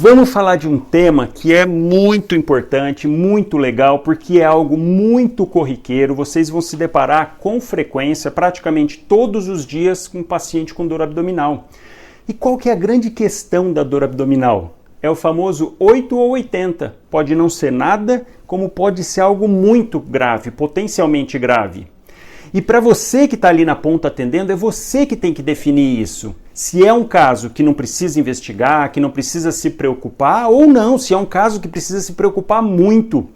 vamos falar de um tema que é muito importante, muito legal, porque é algo muito corriqueiro. Vocês vão se deparar com frequência, praticamente todos os dias, com um paciente com dor abdominal. E qual que é a grande questão da dor abdominal? É o famoso 8 ou 80. Pode não ser nada, como pode ser algo muito grave, potencialmente grave. E para você que está ali na ponta atendendo, é você que tem que definir isso. Se é um caso que não precisa investigar, que não precisa se preocupar, ou não, se é um caso que precisa se preocupar muito.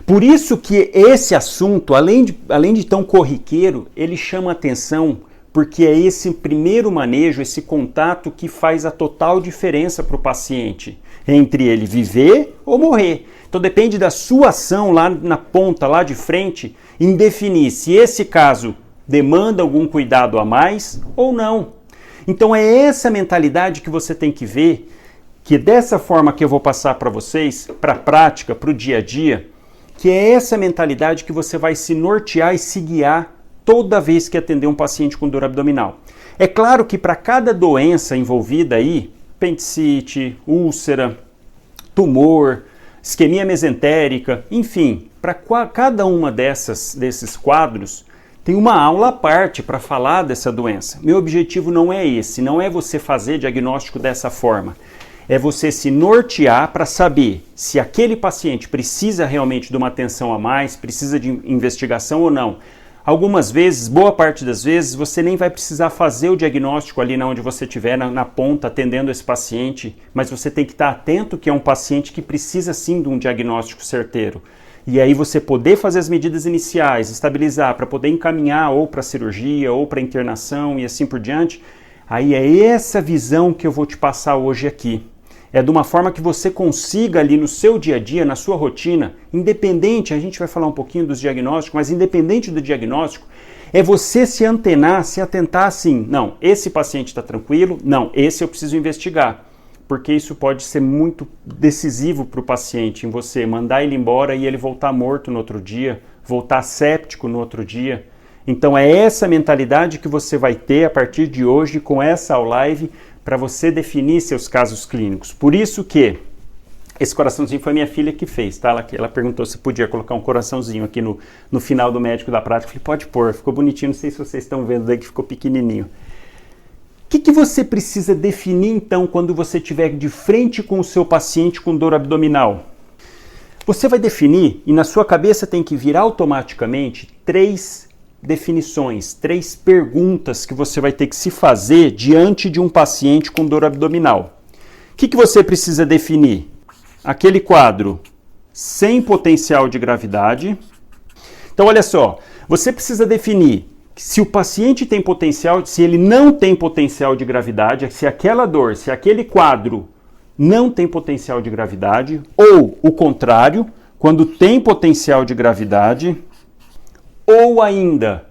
Por isso que esse assunto, além de tão corriqueiro, ele chama atenção, porque é esse primeiro manejo, esse contato que faz a total diferença para o paciente, entre ele viver ou morrer. Então depende da sua ação lá na ponta, lá de frente, em definir se esse caso demanda algum cuidado a mais ou não. Então é essa mentalidade que você tem que ver, que dessa forma que eu vou passar para vocês, para a prática, para o dia a dia, que é essa mentalidade que você vai se nortear e se guiar toda vez que atender um paciente com dor abdominal. É claro que para cada doença envolvida aí, apendicite, úlcera, tumor, isquemia mesentérica, enfim, para cada uma desses quadros, tem uma aula à parte para falar dessa doença. Meu objetivo não é esse, não é você fazer diagnóstico dessa forma. É você se nortear para saber se aquele paciente precisa realmente de uma atenção a mais, precisa de investigação ou não. Algumas vezes, boa parte das vezes, você nem vai precisar fazer o diagnóstico ali onde você estiver, na ponta, atendendo esse paciente, mas você tem que estar atento que é um paciente que precisa sim de um diagnóstico certeiro. E aí você poder fazer as medidas iniciais, estabilizar, para poder encaminhar ou para cirurgia ou para internação e assim por diante, aí é essa visão que eu vou te passar hoje aqui. É de uma forma que você consiga ali no seu dia a dia, na sua rotina, independente, a gente vai falar um pouquinho dos diagnósticos, mas independente do diagnóstico, é você se antenar, se atentar assim, não, esse paciente está tranquilo, não, esse eu preciso investigar, porque isso pode ser muito decisivo para o paciente, em você mandar ele embora e ele voltar morto no outro dia, voltar séptico no outro dia. Então é essa mentalidade que você vai ter a partir de hoje com essa live, para você definir seus casos clínicos. Por isso que esse coraçãozinho foi minha filha que fez, tá? Ela perguntou se podia colocar um coraçãozinho aqui no final do médico da prática. Eu falei, pode pôr, ficou bonitinho, não sei se vocês estão vendo aí que ficou pequenininho. O que você precisa definir então quando você estiver de frente com o seu paciente com dor abdominal? Você vai definir, e na sua cabeça tem que vir automaticamente 3 definições, 3 perguntas que você vai ter que se fazer diante de um paciente com dor abdominal. O que você precisa definir? Aquele quadro sem potencial de gravidade. Então, olha só, você precisa definir se o paciente tem potencial, se ele não tem potencial de gravidade, se aquela dor, se aquele quadro não tem potencial de gravidade, ou o contrário, quando tem potencial de gravidade, ou ainda,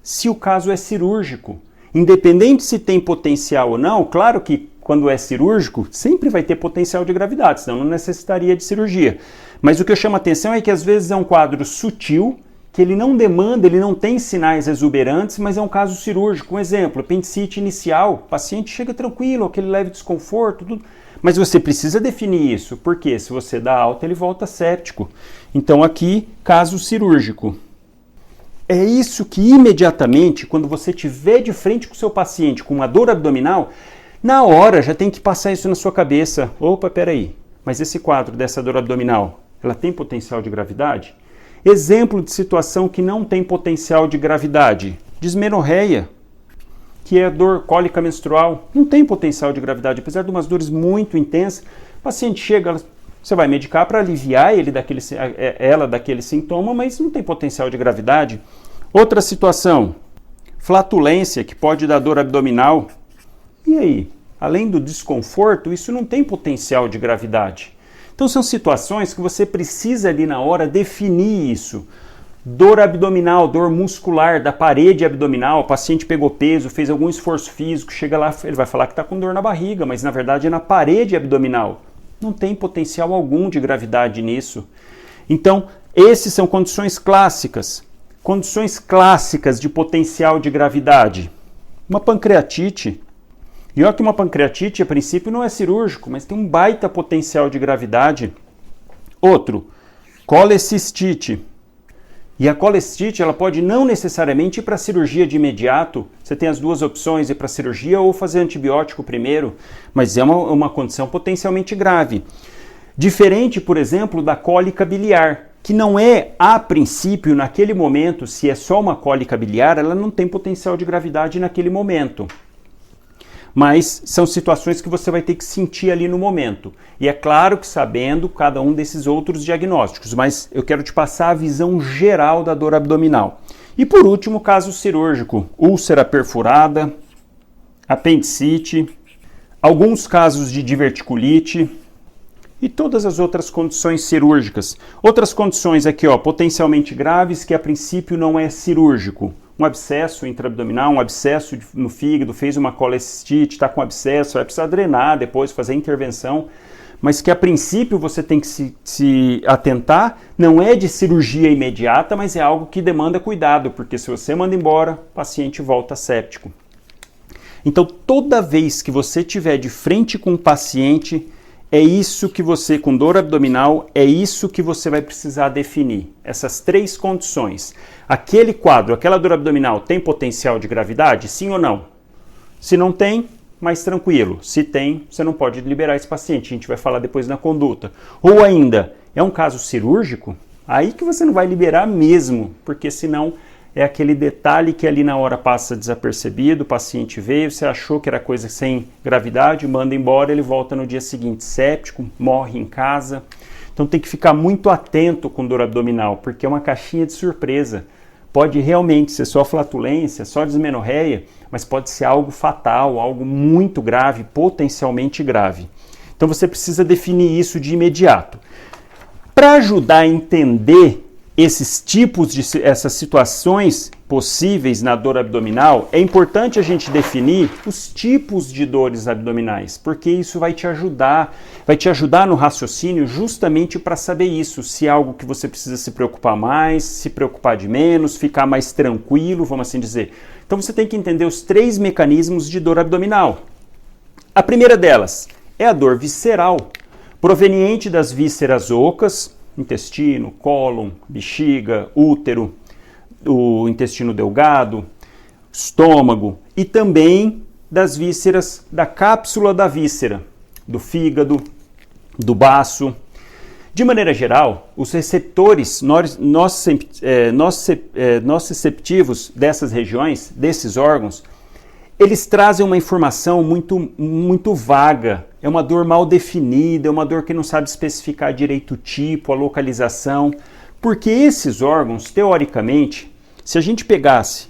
se o caso é cirúrgico. Independente se tem potencial ou não, claro que quando é cirúrgico, sempre vai ter potencial de gravidade, senão não necessitaria de cirurgia. Mas o que eu chamo a atenção é que às vezes é um quadro sutil, que ele não demanda, ele não tem sinais exuberantes, mas é um caso cirúrgico. Um exemplo, apendicite inicial, o paciente chega tranquilo, aquele leve desconforto, tudo. Mas você precisa definir isso, porque se você dá alta, ele volta séptico. Então aqui, caso cirúrgico. É isso que imediatamente, quando você estiver de frente com o seu paciente com uma dor abdominal, na hora já tem que passar isso na sua cabeça. Opa, peraí, mas esse quadro dessa dor abdominal, ela tem potencial de gravidade? Exemplo de situação que não tem potencial de gravidade, dismenorreia, que é dor cólica menstrual, não tem potencial de gravidade, apesar de umas dores muito intensas, o paciente chega, você vai medicar para aliviar ela daquele sintoma, mas não tem potencial de gravidade. Outra situação, flatulência, que pode dar dor abdominal. E aí, além do desconforto, isso não tem potencial de gravidade. Então são situações que você precisa ali na hora definir isso. Dor abdominal, dor muscular da parede abdominal, o paciente pegou peso, fez algum esforço físico, chega lá, ele vai falar que está com dor na barriga, mas na verdade é na parede abdominal. Não tem potencial algum de gravidade nisso. Então, essas são condições clássicas. Condições clássicas de potencial de gravidade. Uma pancreatite. E olha que uma pancreatite, a princípio, não é cirúrgico, mas tem um baita potencial de gravidade. Outro, colecistite. E a colecistite, ela pode não necessariamente ir para a cirurgia de imediato. Você tem as duas opções, ir para a cirurgia ou fazer antibiótico primeiro, mas é uma condição potencialmente grave. Diferente, por exemplo, da cólica biliar, que não é, a princípio, naquele momento, se é só uma cólica biliar, ela não tem potencial de gravidade naquele momento. Mas são situações que você vai ter que sentir ali no momento. E é claro que sabendo cada um desses outros diagnósticos, mas eu quero te passar a visão geral da dor abdominal. E por último, caso cirúrgico, úlcera perfurada, apendicite, alguns casos de diverticulite e todas as outras condições cirúrgicas. Outras condições aqui, ó, potencialmente graves que a princípio não é cirúrgico. Um abscesso intraabdominal, um abscesso no fígado, fez uma colecistite, está com abscesso, vai precisar drenar depois, fazer intervenção, mas que a princípio você tem que se atentar, não é de cirurgia imediata, mas é algo que demanda cuidado, porque se você manda embora, o paciente volta séptico. Então, toda vez que você estiver de frente com um paciente, é isso que você, com dor abdominal, é isso que você vai precisar definir. Essas três condições. Aquele quadro, aquela dor abdominal tem potencial de gravidade? Sim ou não? Se não tem, mais tranquilo. Se tem, você não pode liberar esse paciente. A gente vai falar depois na conduta. Ou ainda, é um caso cirúrgico? Aí que você não vai liberar mesmo, porque senão é aquele detalhe que ali na hora passa desapercebido, o paciente veio, você achou que era coisa sem gravidade, manda embora, ele volta no dia seguinte séptico, morre em casa. Então tem que ficar muito atento com dor abdominal, porque é uma caixinha de surpresa. Pode realmente ser só flatulência, só dismenorreia, mas pode ser algo fatal, algo muito grave, potencialmente grave. Então você precisa definir isso de imediato. Para ajudar a entender esses tipos de essas situações possíveis na dor abdominal, é importante a gente definir os tipos de dores abdominais, porque isso vai te ajudar no raciocínio justamente para saber isso, se é algo que você precisa se preocupar mais, se preocupar de menos, ficar mais tranquilo, vamos assim dizer. Então você tem que entender os três mecanismos de dor abdominal. A primeira delas é a dor visceral, proveniente das vísceras ocas, intestino, cólon, bexiga, útero, o intestino delgado, estômago e também das vísceras da cápsula da víscera, do fígado, do baço. De maneira geral, os receptores nociceptivos dessas regiões, desses órgãos, eles trazem uma informação muito vaga. É uma dor mal definida, é uma dor que não sabe especificar direito o tipo, a localização, porque esses órgãos, teoricamente, se a gente pegasse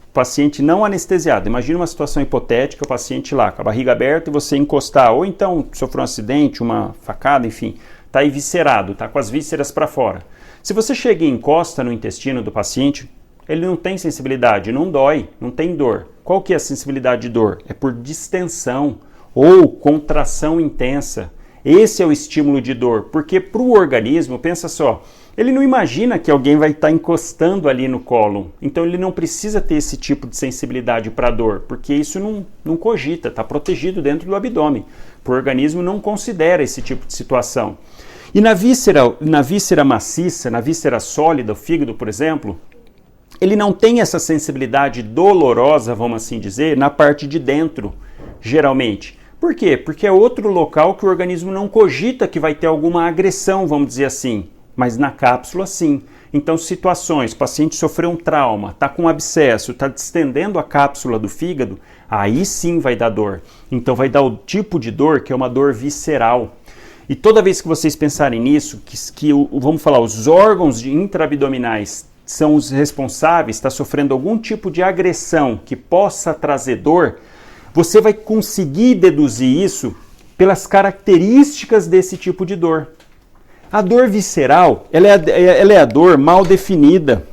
o paciente não anestesiado, imagina uma situação hipotética, o paciente lá com a barriga aberta e você encostar, ou então sofreu um acidente, uma facada, enfim, está aí viscerado, está com as vísceras para fora. Se você chega e encosta no intestino do paciente, ele não tem sensibilidade, não dói, não tem dor. Qual que é a sensibilidade de dor? É por distensão ou contração intensa. Esse é o estímulo de dor, porque para o organismo, pensa só, ele não imagina que alguém vai estar encostando ali no cólon, então ele não precisa ter esse tipo de sensibilidade para dor, porque isso não cogita, está protegido dentro do abdômen. O organismo não considera esse tipo de situação. E na víscera maciça, na víscera sólida, o fígado, por exemplo, ele não tem essa sensibilidade dolorosa, vamos assim dizer, na parte de dentro, geralmente. Por quê? Porque é outro local que o organismo não cogita que vai ter alguma agressão, vamos dizer assim, mas na cápsula sim. Então situações, o paciente sofreu um trauma, está com um abscesso, está distendendo a cápsula do fígado, aí sim vai dar dor. Então vai dar o tipo de dor que é uma dor visceral. E toda vez que vocês pensarem nisso, vamos falar, os órgãos intraabdominais são os responsáveis, está sofrendo algum tipo de agressão que possa trazer dor, você vai conseguir deduzir isso pelas características desse tipo de dor. A dor visceral, ela é a dor mal definida.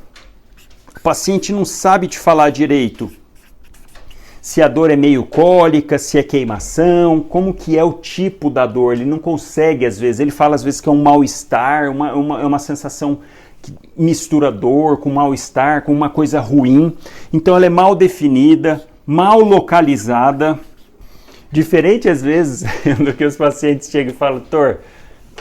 O paciente não sabe te falar direito se a dor é meio cólica, se é queimação, como que é o tipo da dor. Ele não consegue, às vezes. Ele fala, às vezes, que é um mal-estar, uma sensação que mistura dor com mal-estar, com uma coisa ruim. Então, ela é mal definida, mal localizada, diferente às vezes do que os pacientes chegam e falam, doutor,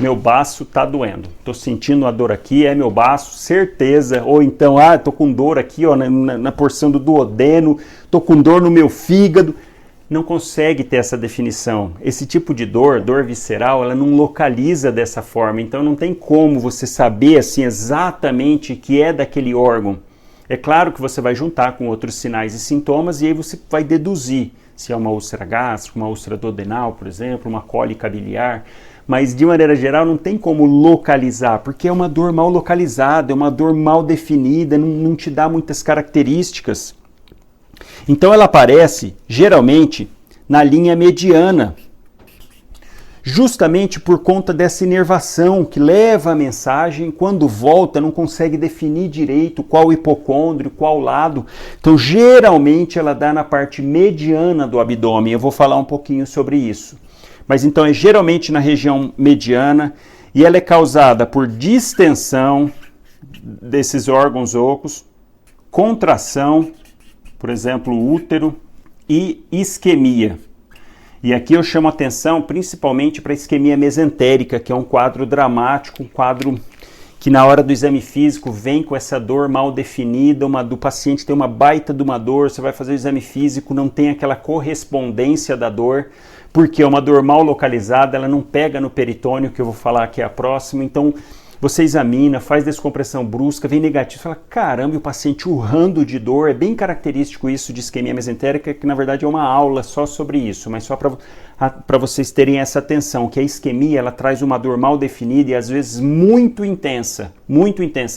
meu baço tá doendo, tô sentindo a dor aqui, é meu baço, certeza, ou então, tô com dor aqui, ó, na porção do duodeno, tô com dor no meu fígado. Não consegue ter essa definição. Esse tipo de dor visceral, ela não localiza dessa forma, então não tem como você saber assim exatamente que é daquele órgão. É claro que você vai juntar com outros sinais e sintomas e aí você vai deduzir se é uma úlcera gástrica, uma úlcera duodenal, por exemplo, uma cólica biliar, mas de maneira geral não tem como localizar, porque é uma dor mal localizada, é uma dor mal definida, não te dá muitas características. Então ela aparece, geralmente, na linha mediana, justamente por conta dessa inervação que leva a mensagem, quando volta não consegue definir direito qual hipocôndrio, qual lado. Então geralmente ela dá na parte mediana do abdômen, eu vou falar um pouquinho sobre isso. Mas então é geralmente na região mediana e ela é causada por distensão desses órgãos ocos, contração, por exemplo, útero e isquemia. E aqui eu chamo atenção principalmente para a isquemia mesentérica, que é um quadro dramático, um quadro que na hora do exame físico vem com essa dor mal definida, do paciente tem uma baita de uma dor, você vai fazer o exame físico, não tem aquela correspondência da dor, porque é uma dor mal localizada, ela não pega no peritônio, que eu vou falar aqui a próxima, então você examina, faz descompressão brusca, vem negativo, fala, caramba, e o paciente urrando de dor, é bem característico isso de isquemia mesentérica, que na verdade é uma aula só sobre isso, mas só para vocês terem essa atenção, que a isquemia, ela traz uma dor mal definida e às vezes muito intensa,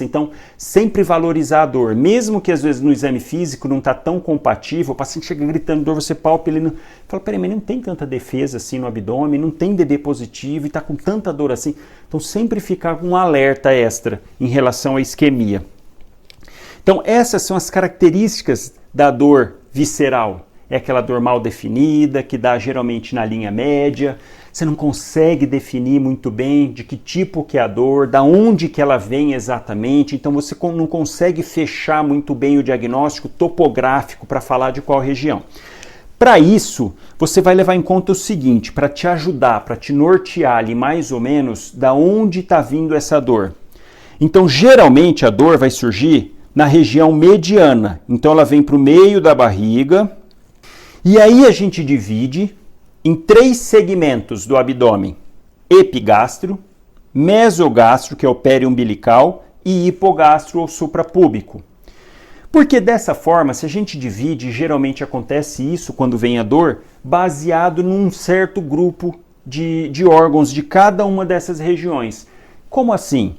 então sempre valorizar a dor, mesmo que às vezes no exame físico não está tão compatível, o paciente chega gritando dor, você palpa, ele não, fala, peraí, mas não tem tanta defesa assim no abdômen, não tem DB positivo e está com tanta dor assim, então sempre ficar com um alerta extra em relação à isquemia. Então essas são as características da dor visceral. É aquela dor mal definida, que dá geralmente na linha média, você não consegue definir muito bem de que tipo que é a dor, da onde que ela vem exatamente, então você não consegue fechar muito bem o diagnóstico topográfico para falar de qual região. Para isso, você vai levar em conta o seguinte, para te ajudar, para te nortear ali mais ou menos da onde está vindo essa dor. Então, geralmente a dor vai surgir na região mediana, então ela vem para o meio da barriga, e aí a gente divide em 3 segmentos do abdômen: epigastro, mesogastro, que é o periumbilical, e hipogastro ou suprapúbico. Porque dessa forma, se a gente divide, geralmente acontece isso quando vem a dor, baseado num certo grupo de órgãos de cada uma dessas regiões. Como assim?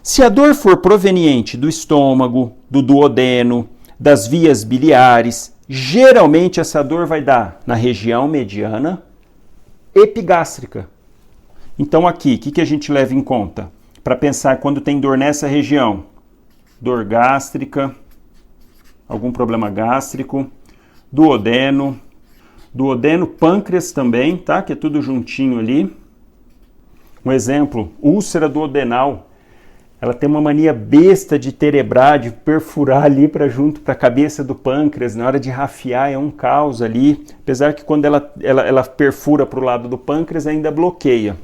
Se a dor for proveniente do estômago, do duodeno, das vias biliares, geralmente essa dor vai dar na região mediana epigástrica. Então aqui, o que a gente leva em conta? Para pensar quando tem dor nessa região, dor gástrica, algum problema gástrico, duodeno, pâncreas também, tá? Que é tudo juntinho ali. Um exemplo, úlcera duodenal. Ela tem uma mania besta de terebrar, de perfurar ali para junto para a cabeça do pâncreas. Na hora de rafiar é um caos ali. Apesar que quando ela perfura para o lado do pâncreas ainda bloqueia.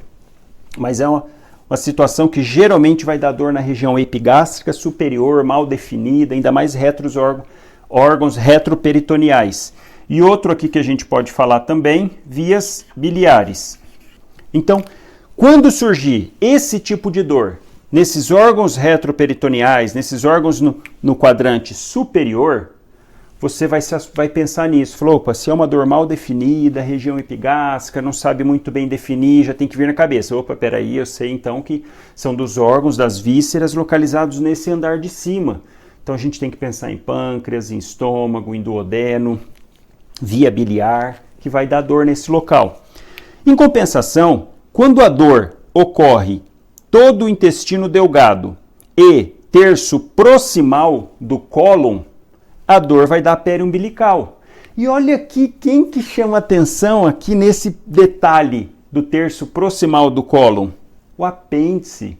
Mas é uma situação que geralmente vai dar dor na região epigástrica superior, mal definida, ainda mais órgãos retroperitoneais. E outro aqui que a gente pode falar também, vias biliares. Então, quando surgir esse tipo de dor, nesses órgãos retroperitoneais, nesses órgãos no quadrante superior, você vai pensar nisso. Falou, opa, se é uma dor mal definida, região epigástrica, não sabe muito bem definir, já tem que vir na cabeça. Opa, peraí, eu sei então que são dos órgãos, das vísceras localizados nesse andar de cima. Então a gente tem que pensar em pâncreas, em estômago, em duodeno, via biliar, que vai dar dor nesse local. Em compensação, quando a dor ocorre todo o intestino delgado e terço proximal do cólon, a dor vai dar periumbilical. E olha aqui quem que chama atenção aqui nesse detalhe do terço proximal do cólon, o apêndice.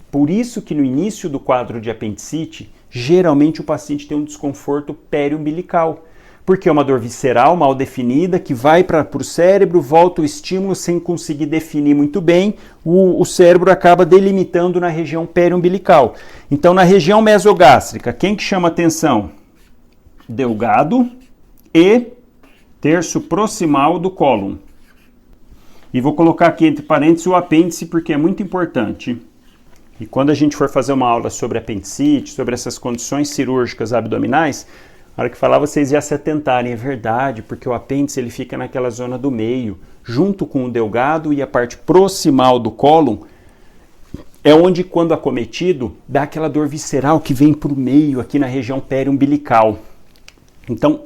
Por isso que no início do quadro de apendicite, geralmente o paciente tem um desconforto periumbilical, Porque é uma dor visceral, mal definida, que vai para o cérebro, volta o estímulo sem conseguir definir muito bem, o cérebro acaba delimitando na região periumbilical. Então, na região mesogástrica, quem que chama atenção? Delgado e terço proximal do cólon. E vou colocar aqui entre parênteses o apêndice, porque é muito importante. E quando a gente for fazer uma aula sobre apendicite, sobre essas condições cirúrgicas abdominais, na hora que falar, vocês já se atentarem, é verdade, porque o apêndice ele fica naquela zona do meio, junto com o delgado e a parte proximal do cólon, é onde, quando acometido, dá aquela dor visceral que vem para o meio, aqui na região periumbilical. Então,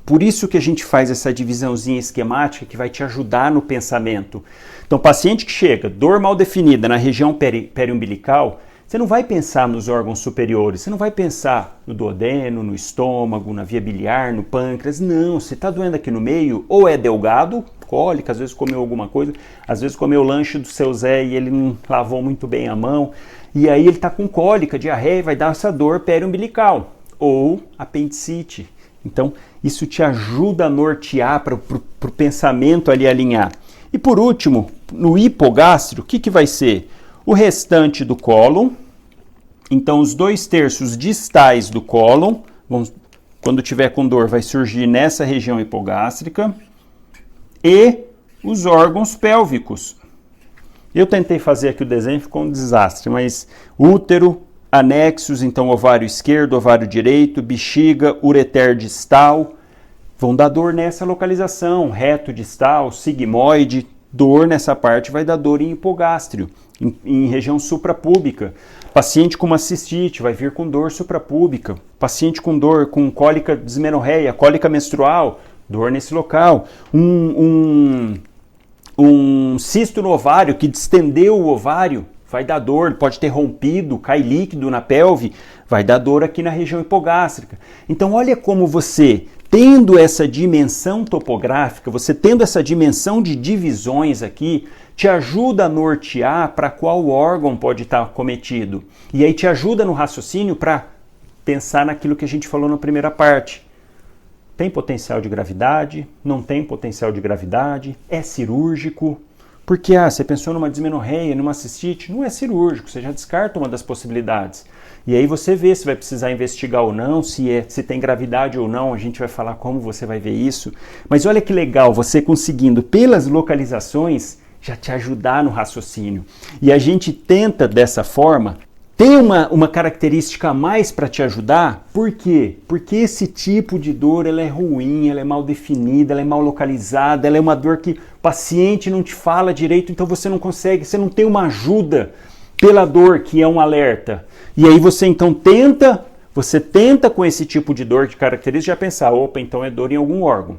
por isso que a gente faz essa divisãozinha esquemática que vai te ajudar no pensamento. Então, paciente que chega, dor mal definida na região periumbilical, você não vai pensar nos órgãos superiores, você não vai pensar no duodeno, no estômago, na via biliar, no pâncreas. Não, você está doendo aqui no meio, ou é delgado, cólica, às vezes comeu alguma coisa, às vezes comeu o lanche do seu Zé e ele não lavou muito bem a mão, e aí ele está com cólica, diarreia, vai dar essa dor periumbilical, ou apendicite. Então, isso te ajuda a nortear para o pensamento ali alinhar. E por último, no hipogástrio, o que vai ser? O restante do cólon, então os 2/3 distais do cólon, quando tiver com dor, vai surgir nessa região hipogástrica, e os órgãos pélvicos. Eu tentei fazer aqui o desenho, ficou um desastre, mas útero, anexos, então ovário esquerdo, ovário direito, bexiga, ureter distal, vão dar dor nessa localização, reto distal, sigmoide, dor nessa parte vai dar dor em hipogástrio, em região suprapúbica. Paciente com uma cistite vai vir com dor suprapúbica. Paciente com dor, com cólica dismenorreia, cólica menstrual, dor nesse local. Um cisto no ovário que distendeu o ovário, vai dar dor, pode ter rompido, cai líquido na pelve, vai dar dor aqui na região hipogástrica. Então olha como você, tendo essa dimensão topográfica, você tendo essa dimensão de divisões aqui, te ajuda a nortear para qual órgão pode estar acometido. E aí te ajuda no raciocínio para pensar naquilo que a gente falou na primeira parte. Tem potencial de gravidade? Não tem potencial de gravidade? É cirúrgico? Porque você pensou numa dismenorreia, numa cistite? Não é cirúrgico, você já descarta uma das possibilidades. E aí você vê se vai precisar investigar ou não, se tem gravidade ou não, a gente vai falar como você vai ver isso. Mas olha que legal, você conseguindo, pelas localizações, já te ajudar no raciocínio. E a gente tenta, dessa forma, ter uma característica a mais para te ajudar. Por quê? Porque esse tipo de dor ela é ruim, ela é mal definida, ela é mal localizada, ela é uma dor que o paciente não te fala direito, então você não consegue, você não tem uma ajuda pela dor, que é um alerta. E aí você então tenta com esse tipo de dor de característica já pensar, opa, então é dor em algum órgão.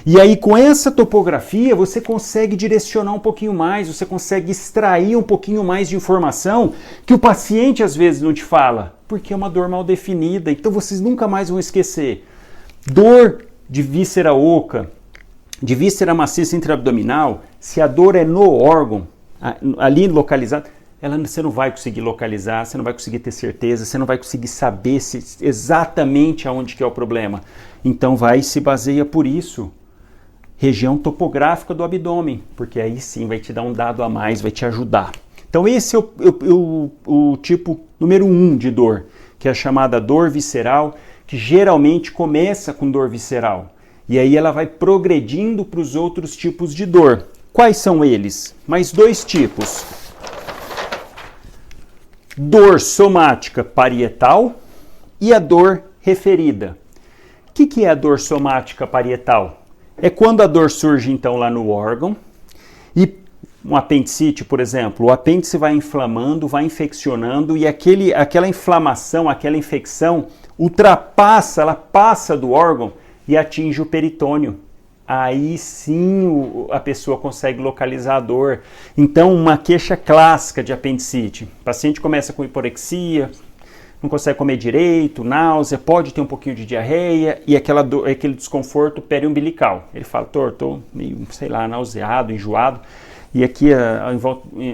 E aí com essa topografia você consegue direcionar um pouquinho mais, você consegue extrair um pouquinho mais de informação que o paciente às vezes não te fala, porque é uma dor mal definida, então vocês nunca mais vão esquecer. Dor de víscera oca, de víscera maciça intraabdominal, se a dor é no órgão, ali localizado, você não vai conseguir localizar, você não vai conseguir ter certeza, você não vai conseguir saber exatamente aonde que é o problema. Então se baseia por isso. Região topográfica do abdômen, porque aí sim vai te dar um dado a mais, vai te ajudar. Então esse é o tipo número 1 de dor, que é a chamada dor visceral, que geralmente começa com dor visceral. E aí ela vai progredindo para os outros tipos de dor. Quais são eles? Mais 2 tipos. Dor somática parietal e a dor referida. O que é a dor somática parietal? É quando a dor surge então lá no órgão e um apendicite, por exemplo, o apêndice vai inflamando, vai infeccionando e aquela inflamação, aquela infecção ela passa do órgão e atinge o peritônio. Aí sim a pessoa consegue localizar a dor. Então uma queixa clássica de apendicite, o paciente começa com hiporexia, não consegue comer direito, náusea, pode ter um pouquinho de diarreia e aquele desconforto periumbilical. Ele fala, estou meio, nauseado, enjoado, e aqui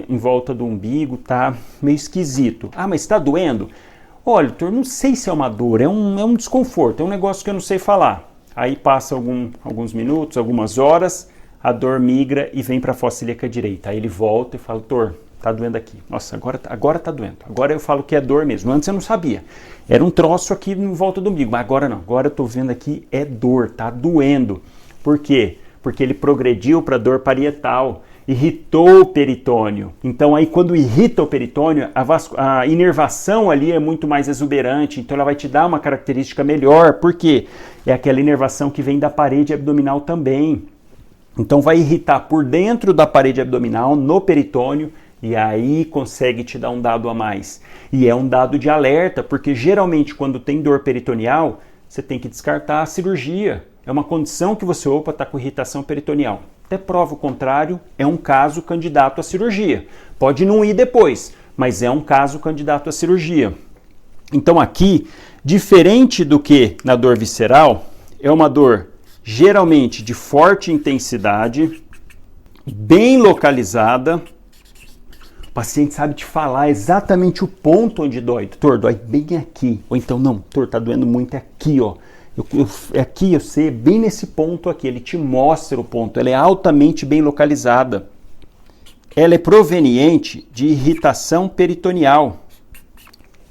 em volta do umbigo tá meio esquisito. Ah, mas está doendo? Olha, doutor, não sei se é uma dor, é um desconforto, é um negócio que eu não sei falar. Aí passa alguns minutos, algumas horas, a dor migra e vem para a fossa ilíaca direita. Aí ele volta e fala, doutor, tá doendo aqui. Nossa, agora tá doendo. Agora eu falo que é dor mesmo. Antes eu não sabia. Era um troço aqui em volta do umbigo, mas agora não. Agora eu tô vendo aqui, é dor, tá doendo. Por quê? Porque ele progrediu para dor parietal, irritou o peritônio. Então aí quando irrita o peritônio, a inervação ali é muito mais exuberante, então ela vai te dar uma característica melhor. Por quê? É aquela inervação que vem da parede abdominal também. Então vai irritar por dentro da parede abdominal, no peritônio, e aí consegue te dar um dado a mais. E é um dado de alerta, porque geralmente quando tem dor peritoneal, você tem que descartar a cirurgia. É uma condição que você, está com irritação peritoneal. Até prova o contrário, é um caso candidato à cirurgia. Pode não ir depois, mas é um caso candidato à cirurgia. Então aqui, diferente do que na dor visceral, é uma dor geralmente de forte intensidade, bem localizada. O paciente sabe te falar exatamente o ponto onde dói. Doutor, dói bem aqui. Ou então, não, doutor, tá doendo muito aqui, ó. Aqui eu sei, bem nesse ponto aqui, ele te mostra o ponto, ela é altamente bem localizada. Ela é proveniente de irritação peritoneal.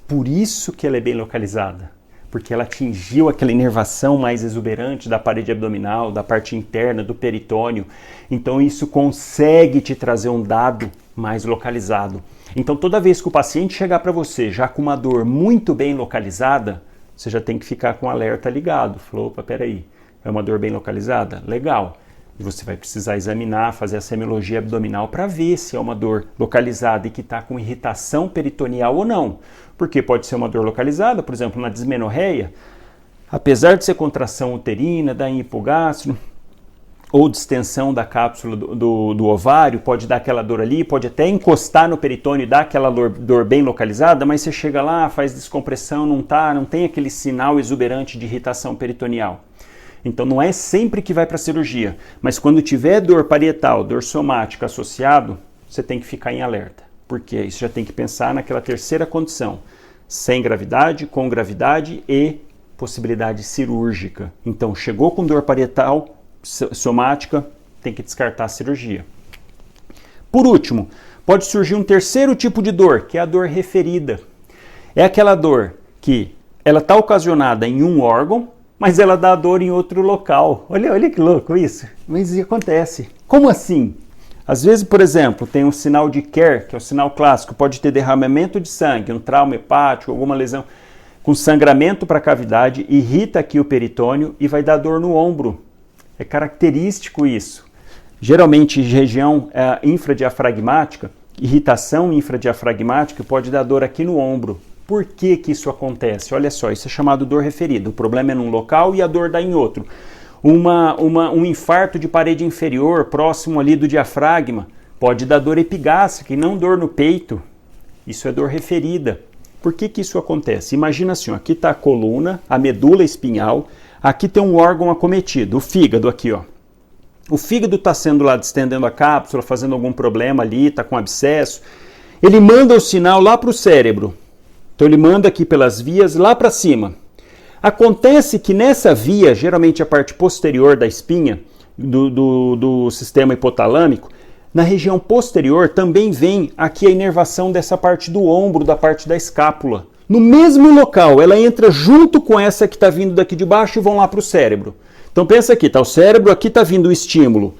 Por isso que ela é bem localizada, porque ela atingiu aquela inervação mais exuberante da parede abdominal, da parte interna, do peritônio. Então isso consegue te trazer um dado mais localizado. Então toda vez que o paciente chegar para você já com uma dor muito bem localizada, você já tem que ficar com o alerta ligado. Falou, opa, peraí, é uma dor bem localizada? Legal. E você vai precisar examinar, fazer a semiologia abdominal para ver se é uma dor localizada e que está com irritação peritoneal ou não. Porque pode ser uma dor localizada, por exemplo, na dismenorreia, apesar de ser contração uterina, da hipogastro, ou distensão da cápsula do ovário, pode dar aquela dor ali, pode até encostar no peritônio e dar aquela dor bem localizada, mas você chega lá, faz descompressão, não tem aquele sinal exuberante de irritação peritoneal. Então não é sempre que vai para a cirurgia, mas quando tiver dor parietal, dor somática associado, você tem que ficar em alerta, porque isso já tem que pensar naquela terceira condição, sem gravidade, com gravidade e possibilidade cirúrgica. Então chegou com dor parietal, somática, tem que descartar a cirurgia. Por último, pode surgir um terceiro tipo de dor, que é a dor referida. É aquela dor que ela está ocasionada em um órgão, mas ela dá dor em outro local. Olha que louco isso. Mas isso acontece. Como assim? Às vezes, por exemplo, tem um sinal de Kerr, que é o sinal clássico, pode ter derramamento de sangue, um trauma hepático, alguma lesão, com sangramento para a cavidade, irrita aqui o peritônio e vai dar dor no ombro. É característico isso. Geralmente, região infradiafragmática, irritação infradiafragmática pode dar dor aqui no ombro. Por que que isso acontece? Olha só, isso é chamado dor referida. O problema é num local e a dor dá em outro. Um infarto de parede inferior, próximo ali do diafragma, pode dar dor epigástrica e não dor no peito. Isso é dor referida. Por que que isso acontece? Imagina assim, ó, aqui está a coluna, a medula espinhal, aqui tem um órgão acometido, o fígado aqui, ó. O fígado está sendo lá distendendo a cápsula, fazendo algum problema ali, está com abscesso. Ele manda o sinal lá para o cérebro. Então ele manda aqui pelas vias lá para cima. Acontece que nessa via, geralmente a parte posterior da espinha, do sistema hipotalâmico, na região posterior também vem aqui a inervação dessa parte do ombro, da parte da escápula. No mesmo local, ela entra junto com essa que está vindo daqui de baixo e vão lá para o cérebro. Então pensa aqui, tá o cérebro, aqui está vindo o estímulo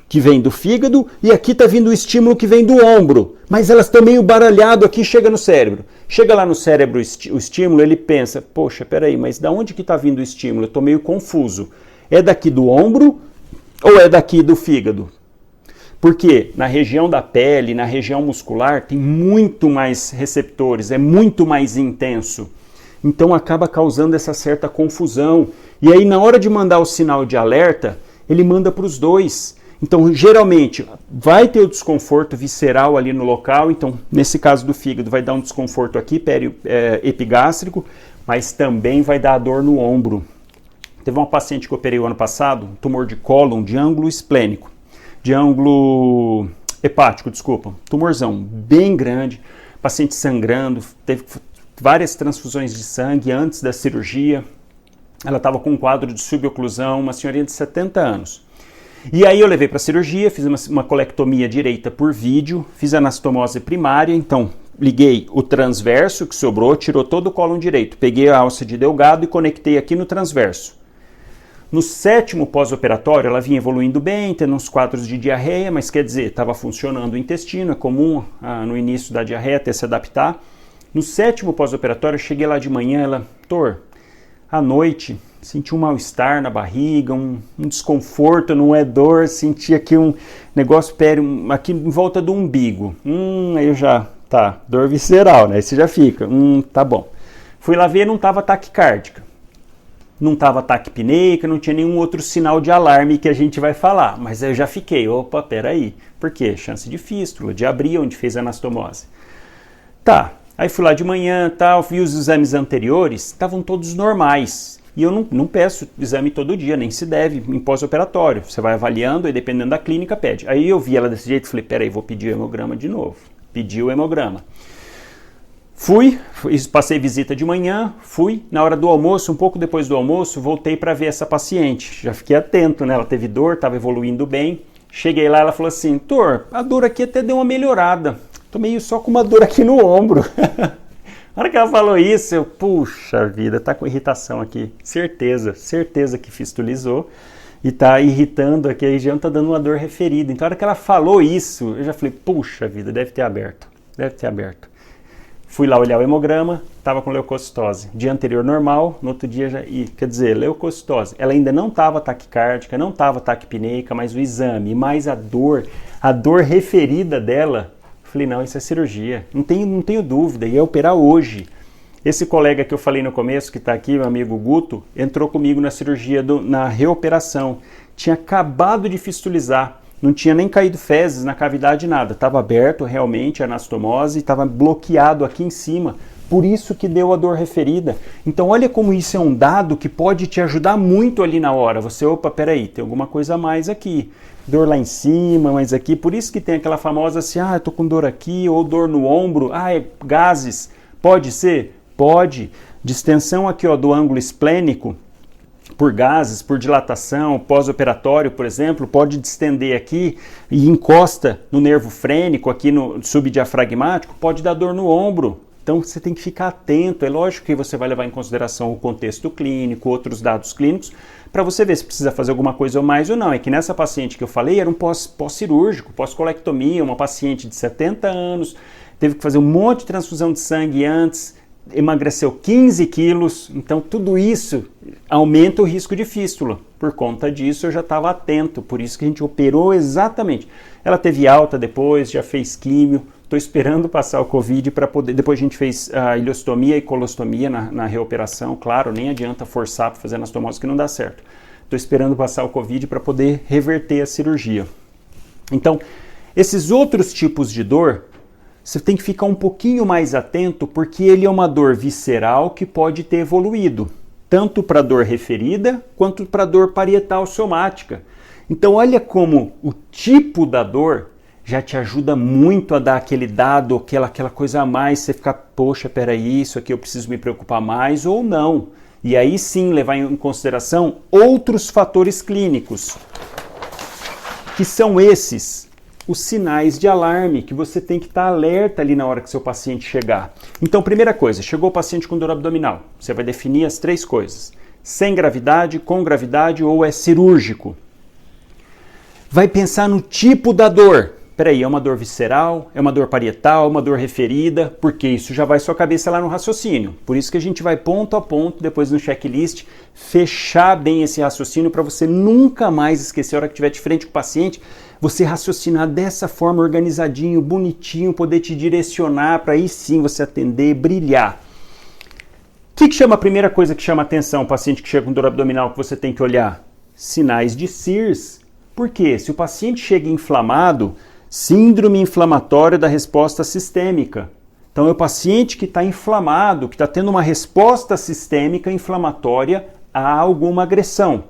que vem do fígado e aqui está vindo o estímulo que vem do ombro. Mas elas estão meio baralhado aqui, chega no cérebro. Chega lá no cérebro o estímulo, ele pensa, poxa, peraí, mas da onde que está vindo o estímulo? Eu estou meio confuso. É daqui do ombro ou é daqui do fígado? Porque na região da pele, na região muscular, tem muito mais receptores, é muito mais intenso. Então acaba causando essa certa confusão. E aí na hora de mandar o sinal de alerta, ele manda para os dois. Então geralmente vai ter o desconforto visceral ali no local, então nesse caso do fígado vai dar um desconforto aqui, epigástrico, mas também vai dar dor no ombro. Teve uma paciente que eu operei o ano passado, um tumor de cólon de ângulo esplênico. De ângulo hepático, desculpa, tumorzão bem grande, paciente sangrando, teve várias transfusões de sangue antes da cirurgia, Ela estava com um quadro de suboclusão, uma senhorinha de 70 anos. E aí eu levei para a cirurgia, fiz uma colectomia direita por vídeo, fiz anastomose primária, então liguei o transverso que sobrou, tirou todo o cólon direito, peguei a alça de Delgado e conectei aqui no transverso. No 7º pós-operatório, ela vinha evoluindo bem, tendo uns quadros de diarreia, mas quer dizer, estava funcionando o intestino, é comum no início da diarreia até se adaptar. No 7º pós-operatório, eu cheguei lá de manhã, ela, doutor, à noite, senti um mal-estar na barriga, um desconforto, não é dor, senti aqui um negócio aqui em volta do umbigo. Aí eu já, tá, dor visceral, né? Aí você já fica, tá bom. Fui lá ver, não estava taquicárdica, não estava taquipneica, não tinha nenhum outro sinal de alarme que a gente vai falar, mas eu já fiquei, opa, peraí, por quê? Chance de fístula, de abrir onde fez a anastomose. Tá. Aí fui lá de manhã, tal, vi os exames anteriores, estavam todos normais. E eu não peço exame todo dia, nem se deve em pós-operatório. Você vai avaliando e dependendo da clínica pede. Aí eu vi ela desse jeito e falei, peraí, vou pedir o hemograma de novo. Pedi o hemograma. Passei visita de manhã, na hora do almoço, um pouco depois do almoço, voltei para ver essa paciente. Já fiquei atento, né? Ela teve dor, estava evoluindo bem. Cheguei lá, ela falou assim, doutor, a dor aqui até deu uma melhorada. Tô meio só com uma dor aqui no ombro. Na hora que ela falou isso, eu, puxa vida, tá com irritação aqui. Certeza que fistulizou e tá irritando aqui, a região tá dando uma dor referida. Então, na hora que ela falou isso, eu já falei, puxa vida, deve ter aberto. Fui lá olhar o hemograma, tava com leucocitose. Dia anterior normal, no outro dia já, quer dizer, leucocitose. Ela ainda não tava taquicárdica, não tava taquipneica, mas o exame, mais a dor referida dela, falei, não, isso é cirurgia, não tenho dúvida, ia operar hoje. Esse colega que eu falei no começo, que está aqui, meu amigo Guto, entrou comigo na cirurgia, na reoperação. Tinha acabado de fistulizar, não tinha nem caído fezes na cavidade, nada. Estava aberto realmente a anastomose, estava bloqueado aqui em cima. Por isso que deu a dor referida. Então olha como isso é um dado que pode te ajudar muito ali na hora. Você, opa, peraí, tem alguma coisa a mais aqui. Dor lá em cima, mas aqui. Por isso que tem aquela famosa assim, eu tô com dor aqui, ou dor no ombro. É gases. Pode ser? Pode. Distensão aqui do ângulo esplênico, por gases, por dilatação, pós-operatório, por exemplo, pode distender aqui e encosta no nervo frênico, aqui no subdiafragmático, pode dar dor no ombro. Então você tem que ficar atento, é lógico que você vai levar em consideração o contexto clínico, outros dados clínicos, para você ver se precisa fazer alguma coisa ou mais ou não. É que nessa paciente que eu falei era um pós-cirúrgico, pós-colectomia, uma paciente de 70 anos, teve que fazer um monte de transfusão de sangue antes, emagreceu 15 quilos, então tudo isso aumenta o risco de fístula. Por conta disso eu já estava atento, por isso que a gente operou exatamente. Ela teve alta depois, já fez químio, estou esperando passar o Covid para poder... Depois a gente fez a ileostomia e colostomia na reoperação, claro, nem adianta forçar para fazer anastomose que não dá certo. Estou esperando passar o Covid para poder reverter a cirurgia. Então, esses outros tipos de dor, você tem que ficar um pouquinho mais atento porque ele é uma dor visceral que pode ter evoluído, tanto para dor referida quanto para dor parietal somática. Então olha como o tipo da dor já te ajuda muito a dar aquele dado, aquela coisa a mais, você ficar, poxa, peraí, isso aqui eu preciso me preocupar mais ou não. E aí sim levar em consideração outros fatores clínicos, que são esses, os sinais de alarme, que você tem que estar alerta ali na hora que seu paciente chegar. Então, primeira coisa, chegou o paciente com dor abdominal, você vai definir as 3 coisas. Sem gravidade, com gravidade ou é cirúrgico. Vai pensar no tipo da dor. Peraí, é uma dor visceral, é uma dor parietal, é uma dor referida, porque isso já vai sua cabeça lá no raciocínio. Por isso que a gente vai ponto a ponto, depois no checklist, fechar bem esse raciocínio para você nunca mais esquecer, a hora que estiver de frente com o paciente, você raciocinar dessa forma, organizadinho, bonitinho, poder te direcionar para aí sim você atender, brilhar. O que chama a primeira coisa que chama atenção, o paciente que chega com dor abdominal que você tem que olhar? Sinais de SIRS. Por quê? Se o paciente chega inflamado, síndrome inflamatória da resposta sistêmica. Então é o paciente que está inflamado, que está tendo uma resposta sistêmica inflamatória a alguma agressão.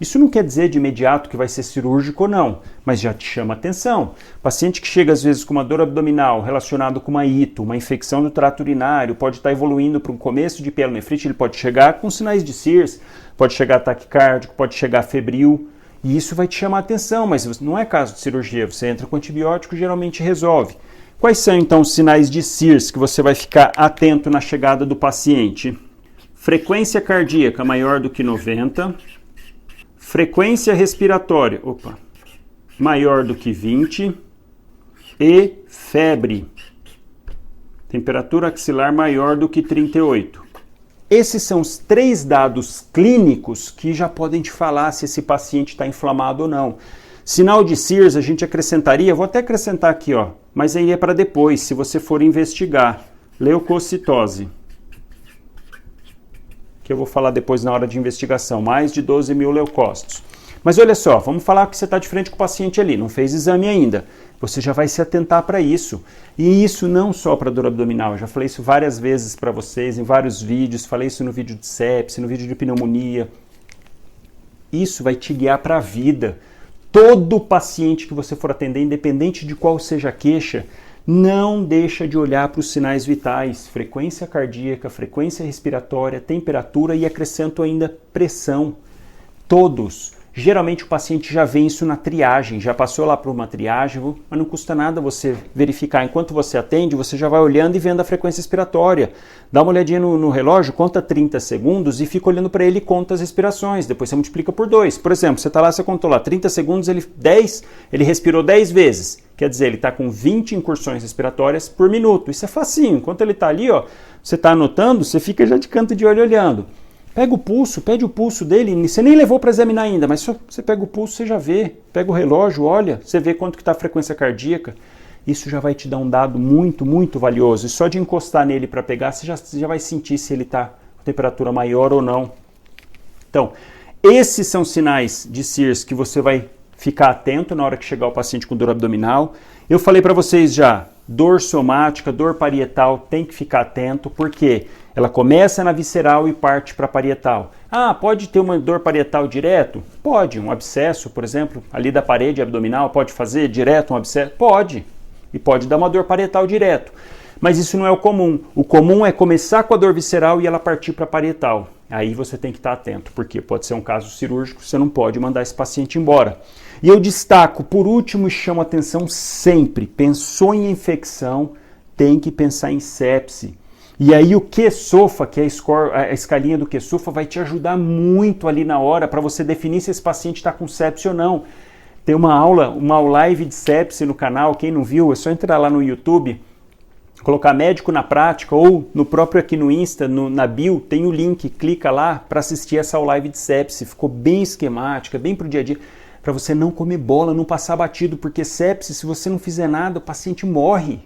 Isso não quer dizer de imediato que vai ser cirúrgico ou não, mas já te chama atenção. Paciente que chega às vezes com uma dor abdominal relacionada com uma ito, uma infecção do trato urinário, pode estar evoluindo para um começo de pielonefrite, ele pode chegar com sinais de CIRS, pode chegar taquicárdico, pode chegar febril, e isso vai te chamar atenção, mas não é caso de cirurgia, você entra com antibiótico e geralmente resolve. Quais são então os sinais de CIRS que você vai ficar atento na chegada do paciente? Frequência cardíaca maior do que 90, frequência respiratória maior do que 20 e febre, temperatura axilar maior do que 38. Esses são os 3 dados clínicos que já podem te falar se esse paciente está inflamado ou não. Sinal de CIRS a gente acrescentaria, vou até acrescentar aqui, mas aí é para depois, se você for investigar, leucocitose, que eu vou falar depois na hora de investigação, mais de 12 mil leucócitos. Mas olha só, vamos falar que você está de frente com o paciente ali, não fez exame ainda. Você já vai se atentar para isso. E isso não só para dor abdominal, eu já falei isso várias vezes para vocês, em vários vídeos, falei isso no vídeo de sepse, no vídeo de pneumonia. Isso vai te guiar para a vida. Todo paciente que você for atender, independente de qual seja a queixa, não deixa de olhar para os sinais vitais, frequência cardíaca, frequência respiratória, temperatura e acrescento ainda pressão. Todos. Geralmente o paciente já vê isso na triagem, já passou lá por uma triagem, mas não custa nada você verificar. Enquanto você atende, você já vai olhando e vendo a frequência respiratória. Dá uma olhadinha no relógio, conta 30 segundos e fica olhando para ele e conta as respirações. Depois você multiplica por 2. Por exemplo, você está lá, você contou lá 30 segundos, ele respirou 10 vezes. Quer dizer, ele está com 20 incursões respiratórias por minuto. Isso é facinho. Enquanto ele está ali, você está anotando, você fica já de canto de olho olhando. Pega o pulso, pede o pulso dele, você nem levou para examinar ainda, mas só você pega o pulso, você já vê, pega o relógio, olha, você vê quanto que está a frequência cardíaca, isso já vai te dar um dado muito, muito valioso, e só de encostar nele para pegar, você já vai sentir se ele está com temperatura maior ou não. Então, esses são sinais de CIRS que você vai ficar atento na hora que chegar o paciente com dor abdominal. Eu falei para vocês já, dor somática, dor parietal, tem que ficar atento, porque ela começa na visceral e parte para parietal. Ah, pode ter uma dor parietal direto? Pode. Um abscesso, por exemplo, ali da parede abdominal, pode fazer direto um abscesso? Pode. E pode dar uma dor parietal direto. Mas isso não é o comum. O comum é começar com a dor visceral e ela partir para parietal. Aí você tem que estar atento, porque pode ser um caso cirúrgico, você não pode mandar esse paciente embora. E eu destaco, por último, e chamo atenção sempre, pensou em infecção, tem que pensar em sepse. E aí o QSOFA, que é a escalinha do QSOFA, vai te ajudar muito ali na hora para você definir se esse paciente está com sepse ou não. Tem uma live de sepse no canal, quem não viu, é só entrar lá no YouTube, colocar médico na prática ou no próprio aqui no Insta, na bio, tem o link, clica lá para assistir essa live de sepse. Ficou bem esquemática, bem pro dia a dia, para você não comer bola, não passar batido, porque sepse, se você não fizer nada, o paciente morre.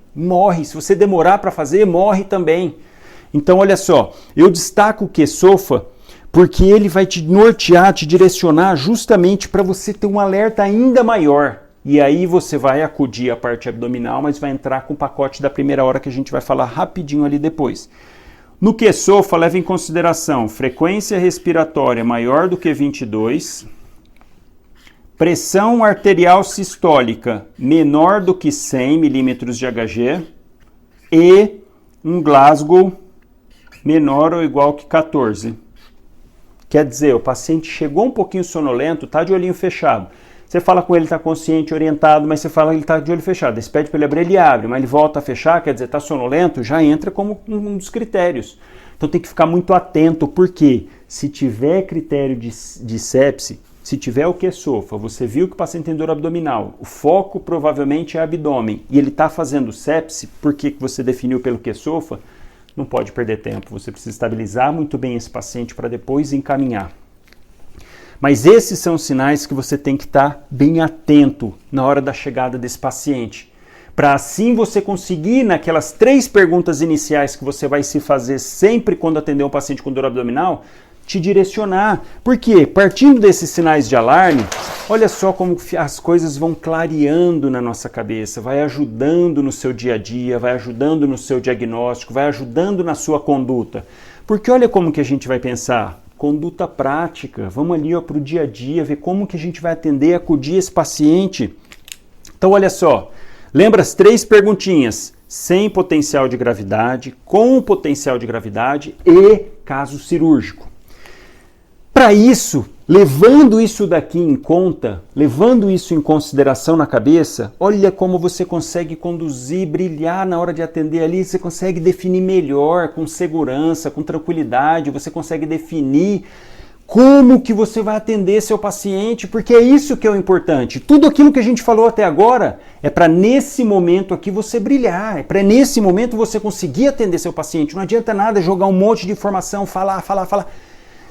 Se você demorar para fazer, morre também. Então, olha só, eu destaco o QSOFA porque ele vai te nortear, te direcionar justamente para você ter um alerta ainda maior. E aí você vai acudir a parte abdominal, mas vai entrar com o pacote da primeira hora que a gente vai falar rapidinho ali depois. No QSOFA, leva em consideração frequência respiratória maior do que 22, pressão arterial sistólica menor do que 100 milímetros de Hg e um Glasgow menor ou igual que 14. Quer dizer, o paciente chegou um pouquinho sonolento, está de olhinho fechado. Você fala com ele, está consciente, orientado, mas você fala que ele está de olho fechado. Você pede para ele abrir, ele abre, mas ele volta a fechar, quer dizer, está sonolento, já entra como um dos critérios. Então tem que ficar muito atento, porque se tiver critério de sepse, se tiver o QSOFA, você viu que o paciente tem dor abdominal, o foco provavelmente é abdômen, e ele está fazendo sepse, porque você definiu pelo QSOFA, não pode perder tempo. Você precisa estabilizar muito bem esse paciente para depois encaminhar. Mas esses são os sinais que você tem que estar bem atento na hora da chegada desse paciente. Para assim você conseguir, naquelas 3 perguntas iniciais que você vai se fazer sempre quando atender um paciente com dor abdominal, te direcionar. Por quê? Partindo desses sinais de alarme, olha só como as coisas vão clareando na nossa cabeça, vai ajudando no seu dia a dia, vai ajudando no seu diagnóstico, vai ajudando na sua conduta. Porque olha como que a gente vai pensar. conduta prática. Vamos ali para o dia a dia, ver como que a gente vai atender, acudir esse paciente. Então, olha só, lembra as 3 perguntinhas: sem potencial de gravidade, com potencial de gravidade e caso cirúrgico. Para isso, levando isso daqui em conta, levando isso em consideração na cabeça, olha como você consegue conduzir, brilhar na hora de atender ali, você consegue definir melhor, com segurança, com tranquilidade, você consegue definir como que você vai atender seu paciente, porque é isso que é o importante. Tudo aquilo que a gente falou até agora é para nesse momento aqui você brilhar, é para nesse momento você conseguir atender seu paciente. Não adianta nada jogar um monte de informação, falar.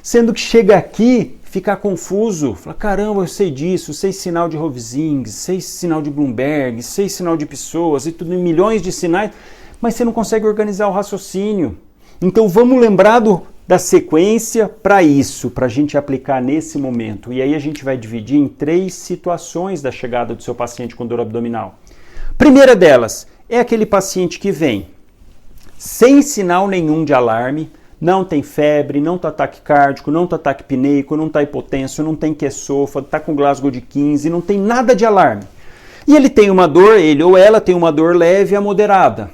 Sendo que chega aqui, ficar confuso, fala, caramba, eu sei disso, sei sinal de Rovsing, sei sinal de Bloomberg, sei sinal de pessoas e tudo, milhões de sinais, mas você não consegue organizar o raciocínio. Então vamos lembrar da sequência para isso, para a gente aplicar nesse momento. E aí a gente vai dividir em 3 situações da chegada do seu paciente com dor abdominal. Primeira delas é aquele paciente que vem sem sinal nenhum de alarme, não tem febre, não está taquicárdico, não está taquipneico, não está hipotenso, não tem esôfago, está com Glasgow de 15, não tem nada de alarme. E ele tem uma dor, ele ou ela tem uma dor leve a moderada.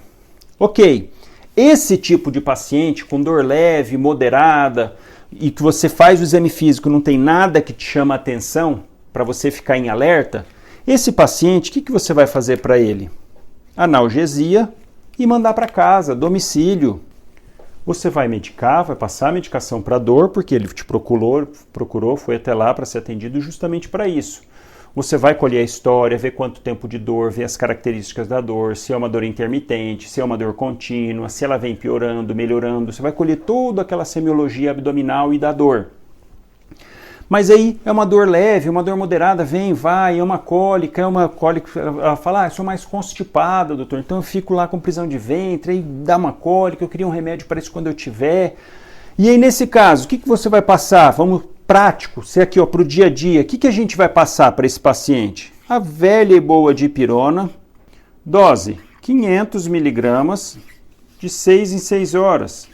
Ok, esse tipo de paciente com dor leve, moderada, e que você faz o exame físico, não tem nada que te chama a atenção para você ficar em alerta, esse paciente, o que você vai fazer para ele? Analgesia e mandar para casa, domicílio. Você vai medicar, vai passar a medicação para dor, porque ele te procurou, foi até lá para ser atendido justamente para isso. Você vai colher a história, ver quanto tempo de dor, ver as características da dor, se é uma dor intermitente, se é uma dor contínua, se ela vem piorando, melhorando. Você vai colher toda aquela semiologia abdominal e da dor. Mas aí é uma dor leve, uma dor moderada, vem, vai, é uma cólica, ela fala, eu sou mais constipada, doutor, então eu fico lá com prisão de ventre, aí dá uma cólica, eu queria um remédio para isso quando eu tiver. E aí nesse caso, o que você vai passar? Vamos prático, se aqui para o dia a dia, o que a gente vai passar para esse paciente? A velha e boa dipirona, dose 500 miligramas de 6 em 6 horas.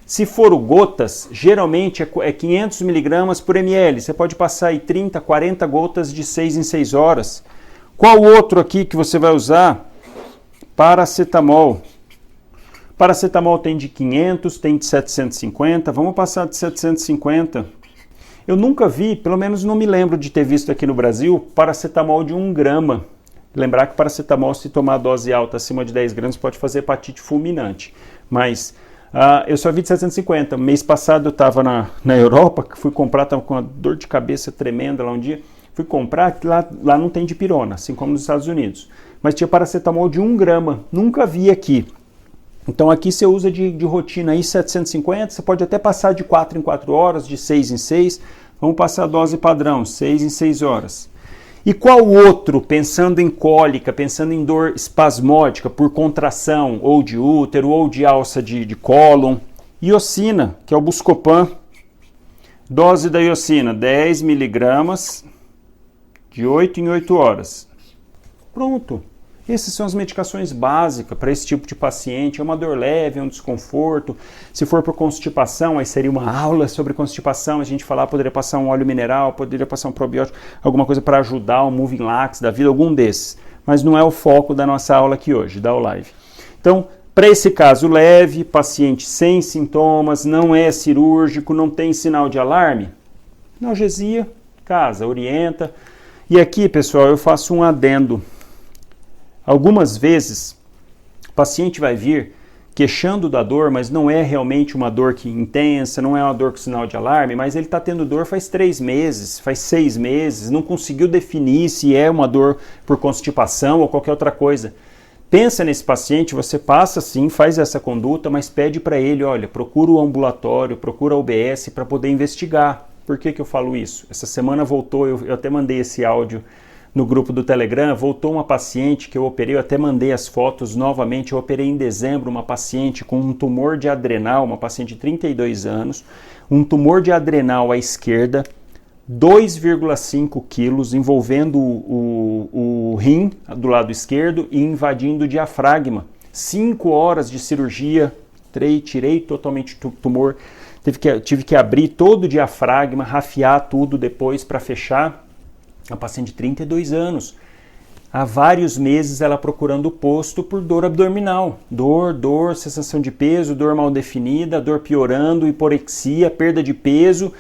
Se for gotas, geralmente é 500 miligramas por ml. Você pode passar aí 30, 40 gotas de 6 em 6 horas. Qual outro aqui que você vai usar? Paracetamol. Paracetamol tem de 500, tem de 750. Vamos passar de 750. Eu nunca vi, pelo menos não me lembro de ter visto aqui no Brasil, paracetamol de 1 grama. Lembrar que paracetamol, se tomar dose alta acima de 10 gramas, pode fazer hepatite fulminante. Mas eu só vi de 750. Mês passado eu estava na Europa, fui comprar, estava com uma dor de cabeça tremenda lá um dia. Fui comprar, lá não tem dipirona, assim como nos Estados Unidos. Mas tinha paracetamol de 1 grama. Nunca vi aqui. Então aqui você usa de rotina aí 750, você pode até passar de 4 em 4 horas, de 6 em 6. Vamos passar a dose padrão, 6 em 6 horas. E qual outro, pensando em cólica, pensando em dor espasmódica por contração, ou de útero, ou de alça de cólon? Iosina, que é o Buscopan. Dose da iosina, 10 miligramas, de 8 em 8 horas. Pronto. Essas são as medicações básicas para esse tipo de paciente. É uma dor leve, é um desconforto. Se for por constipação, aí seria uma aula sobre constipação. A gente falar, poderia passar um óleo mineral, poderia passar um probiótico, alguma coisa para ajudar, um Moving Lax da vida, algum desses. Mas não é o foco da nossa aula aqui hoje, da live. Então, para esse caso leve, paciente sem sintomas, não é cirúrgico, não tem sinal de alarme, analgesia, casa, orienta. E aqui, pessoal, eu faço um adendo. Algumas vezes, o paciente vai vir queixando da dor, mas não é realmente uma dor intensa, não é uma dor com sinal de alarme, mas ele está tendo dor faz 3 meses, faz 6 meses, não conseguiu definir se é uma dor por constipação ou qualquer outra coisa. Pensa nesse paciente, você passa sim, faz essa conduta, mas pede para ele, olha, procura o ambulatório, procura a UBS para poder investigar. Por que eu falo isso? Essa semana voltou, eu até mandei esse áudio no grupo do Telegram, voltou uma paciente que eu operei, eu até mandei as fotos novamente, eu operei em dezembro uma paciente com um tumor de adrenal, uma paciente de 32 anos, um tumor de adrenal à esquerda, 2,5 quilos, envolvendo o rim do lado esquerdo e invadindo o diafragma. 5 horas de cirurgia, tirei totalmente o tumor, tive que abrir todo o diafragma, rafiar tudo depois para fechar. Uma paciente de 32 anos. Há vários meses ela procurando o posto por dor abdominal. Dor, sensação de peso, dor mal definida, dor piorando, hiporexia, perda de peso.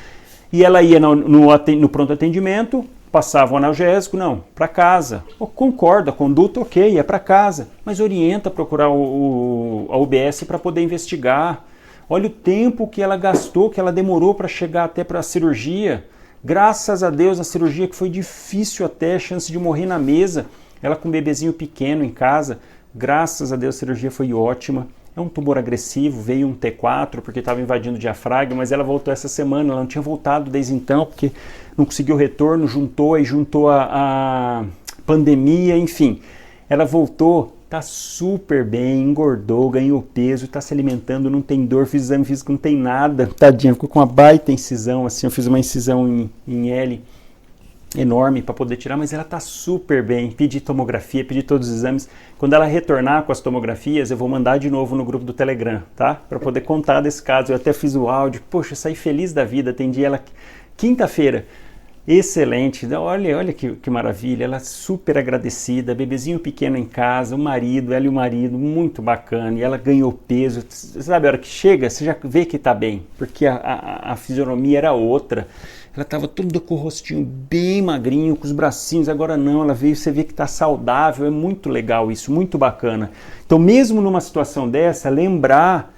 E ela ia no pronto atendimento, passava o analgésico, não, para casa. Concorda, a conduta ok, é para casa. Mas orienta a procurar a UBS para poder investigar. Olha o tempo que ela gastou, que ela demorou para chegar até para a cirurgia. Graças a Deus, a cirurgia que foi difícil até, chance de morrer na mesa, ela com um bebezinho pequeno em casa, graças a Deus a cirurgia foi ótima. É um tumor agressivo, veio um T4 porque estava invadindo o diafragma, mas ela voltou essa semana, ela não tinha voltado desde então porque não conseguiu retorno, juntou a pandemia, enfim. Ela voltou, tá super bem, engordou, ganhou peso, tá se alimentando, não tem dor, fiz exame físico, não tem nada. Tadinha, ficou com uma baita incisão, assim, eu fiz uma incisão em L enorme para poder tirar, mas ela tá super bem. Pedi tomografia, pedi todos os exames. Quando ela retornar com as tomografias, eu vou mandar de novo no grupo do Telegram, tá? Para poder contar desse caso. Eu até fiz o áudio, poxa, eu saí feliz da vida, atendi ela quinta-feira. Excelente, olha que maravilha, ela super agradecida, bebezinho pequeno em casa, ela e o marido, muito bacana, e ela ganhou peso, sabe, a hora que chega, você já vê que tá bem, porque a fisionomia era outra, ela tava toda com o rostinho bem magrinho, com os bracinhos, agora não, ela veio, você vê que tá saudável, é muito legal isso, muito bacana. Então mesmo numa situação dessa, lembrar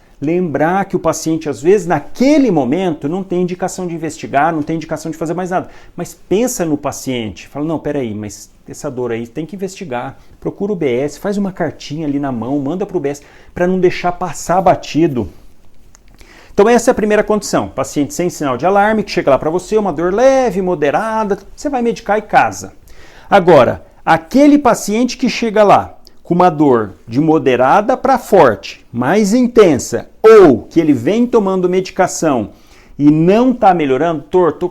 que o paciente, às vezes, naquele momento, não tem indicação de investigar, não tem indicação de fazer mais nada. Mas pensa no paciente, fala, não, peraí, mas essa dor aí tem que investigar. Procura o UBS, faz uma cartinha ali na mão, manda para o UBS, para não deixar passar batido. Então essa é a primeira condição, paciente sem sinal de alarme, que chega lá para você, uma dor leve, moderada, você vai medicar e casa. Agora, aquele paciente que chega lá, com uma dor de moderada para forte, mais intensa, ou que ele vem tomando medicação e não está melhorando,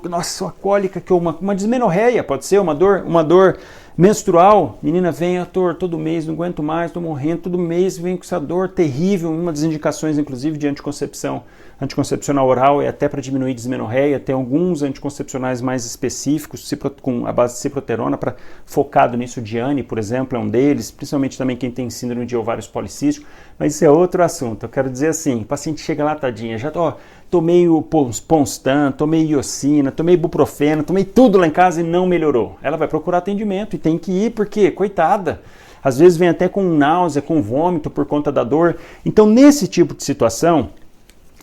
nossa, uma cólica, uma dismenorreia, pode ser uma dor menstrual, menina vem, todo mês, não aguento mais, estou morrendo, todo mês vem com essa dor terrível, uma das indicações inclusive de anticoncepcional oral é até para diminuir dismenorreia, tem alguns anticoncepcionais mais específicos, com a base de ciproterona, focado nisso, Diane, por exemplo, é um deles, principalmente também quem tem síndrome de ovários policísticos, mas isso é outro assunto, eu quero dizer assim, o paciente chega lá, tadinha, já tomei o Ponstan, tomei iosina, tomei ibuprofeno, tomei tudo lá em casa e não melhorou. Ela vai procurar atendimento e tem que ir, porque, coitada, às vezes vem até com náusea, com vômito por conta da dor. Então, nesse tipo de situação,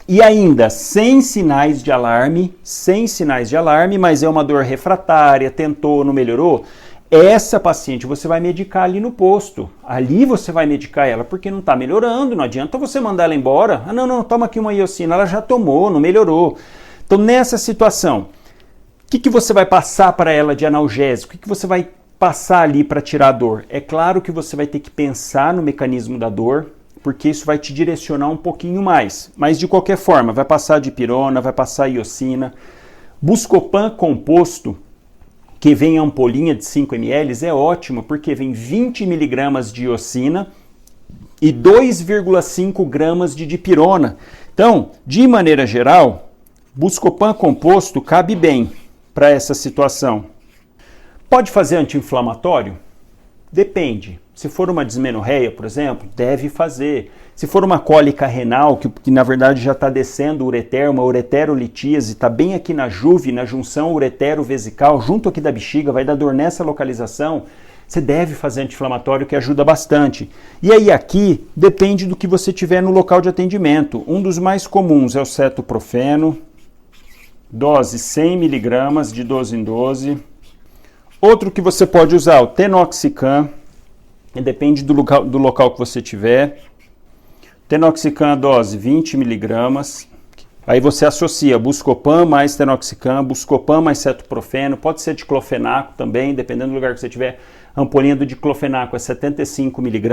e ainda sem sinais de alarme, mas é uma dor refratária, tentou, não melhorou, essa paciente você vai medicar ali no posto. Ali você vai medicar ela porque não está melhorando, não adianta você mandar ela embora. Ah, não, toma aqui uma iosina, ela já tomou, não melhorou. Então nessa situação, o que você vai passar para ela de analgésico? O que você vai passar ali para tirar a dor? É claro que você vai ter que pensar no mecanismo da dor, porque isso vai te direcionar um pouquinho mais. Mas de qualquer forma, vai passar dipirona, vai passar iosina. Buscopan composto, que vem em ampolinha de 5 ml, é ótimo, porque vem 20 mg de iosina e 2,5 gramas de dipirona. Então, de maneira geral, Buscopan composto cabe bem para essa situação. Pode fazer anti-inflamatório? Depende. Se for uma dismenorreia, por exemplo, deve fazer. Se for uma cólica renal, que na verdade já está descendo o ureter, uma ureterolitíase, está bem aqui na juve, na junção uretero-vesical, junto aqui da bexiga, vai dar dor nessa localização, você deve fazer anti-inflamatório, que ajuda bastante. E aí aqui, depende do que você tiver no local de atendimento. Um dos mais comuns é o cetoprofeno, dose 100 mg de 12 em 12. Outro que você pode usar, o Tenoxicam, depende do local que você tiver. Tenoxicam, dose 20 mg. Aí você associa Buscopan mais Tenoxicam, Buscopan mais cetoprofeno, pode ser diclofenaco também, dependendo do lugar que você tiver. A ampolinha do diclofenaco é 75 mg.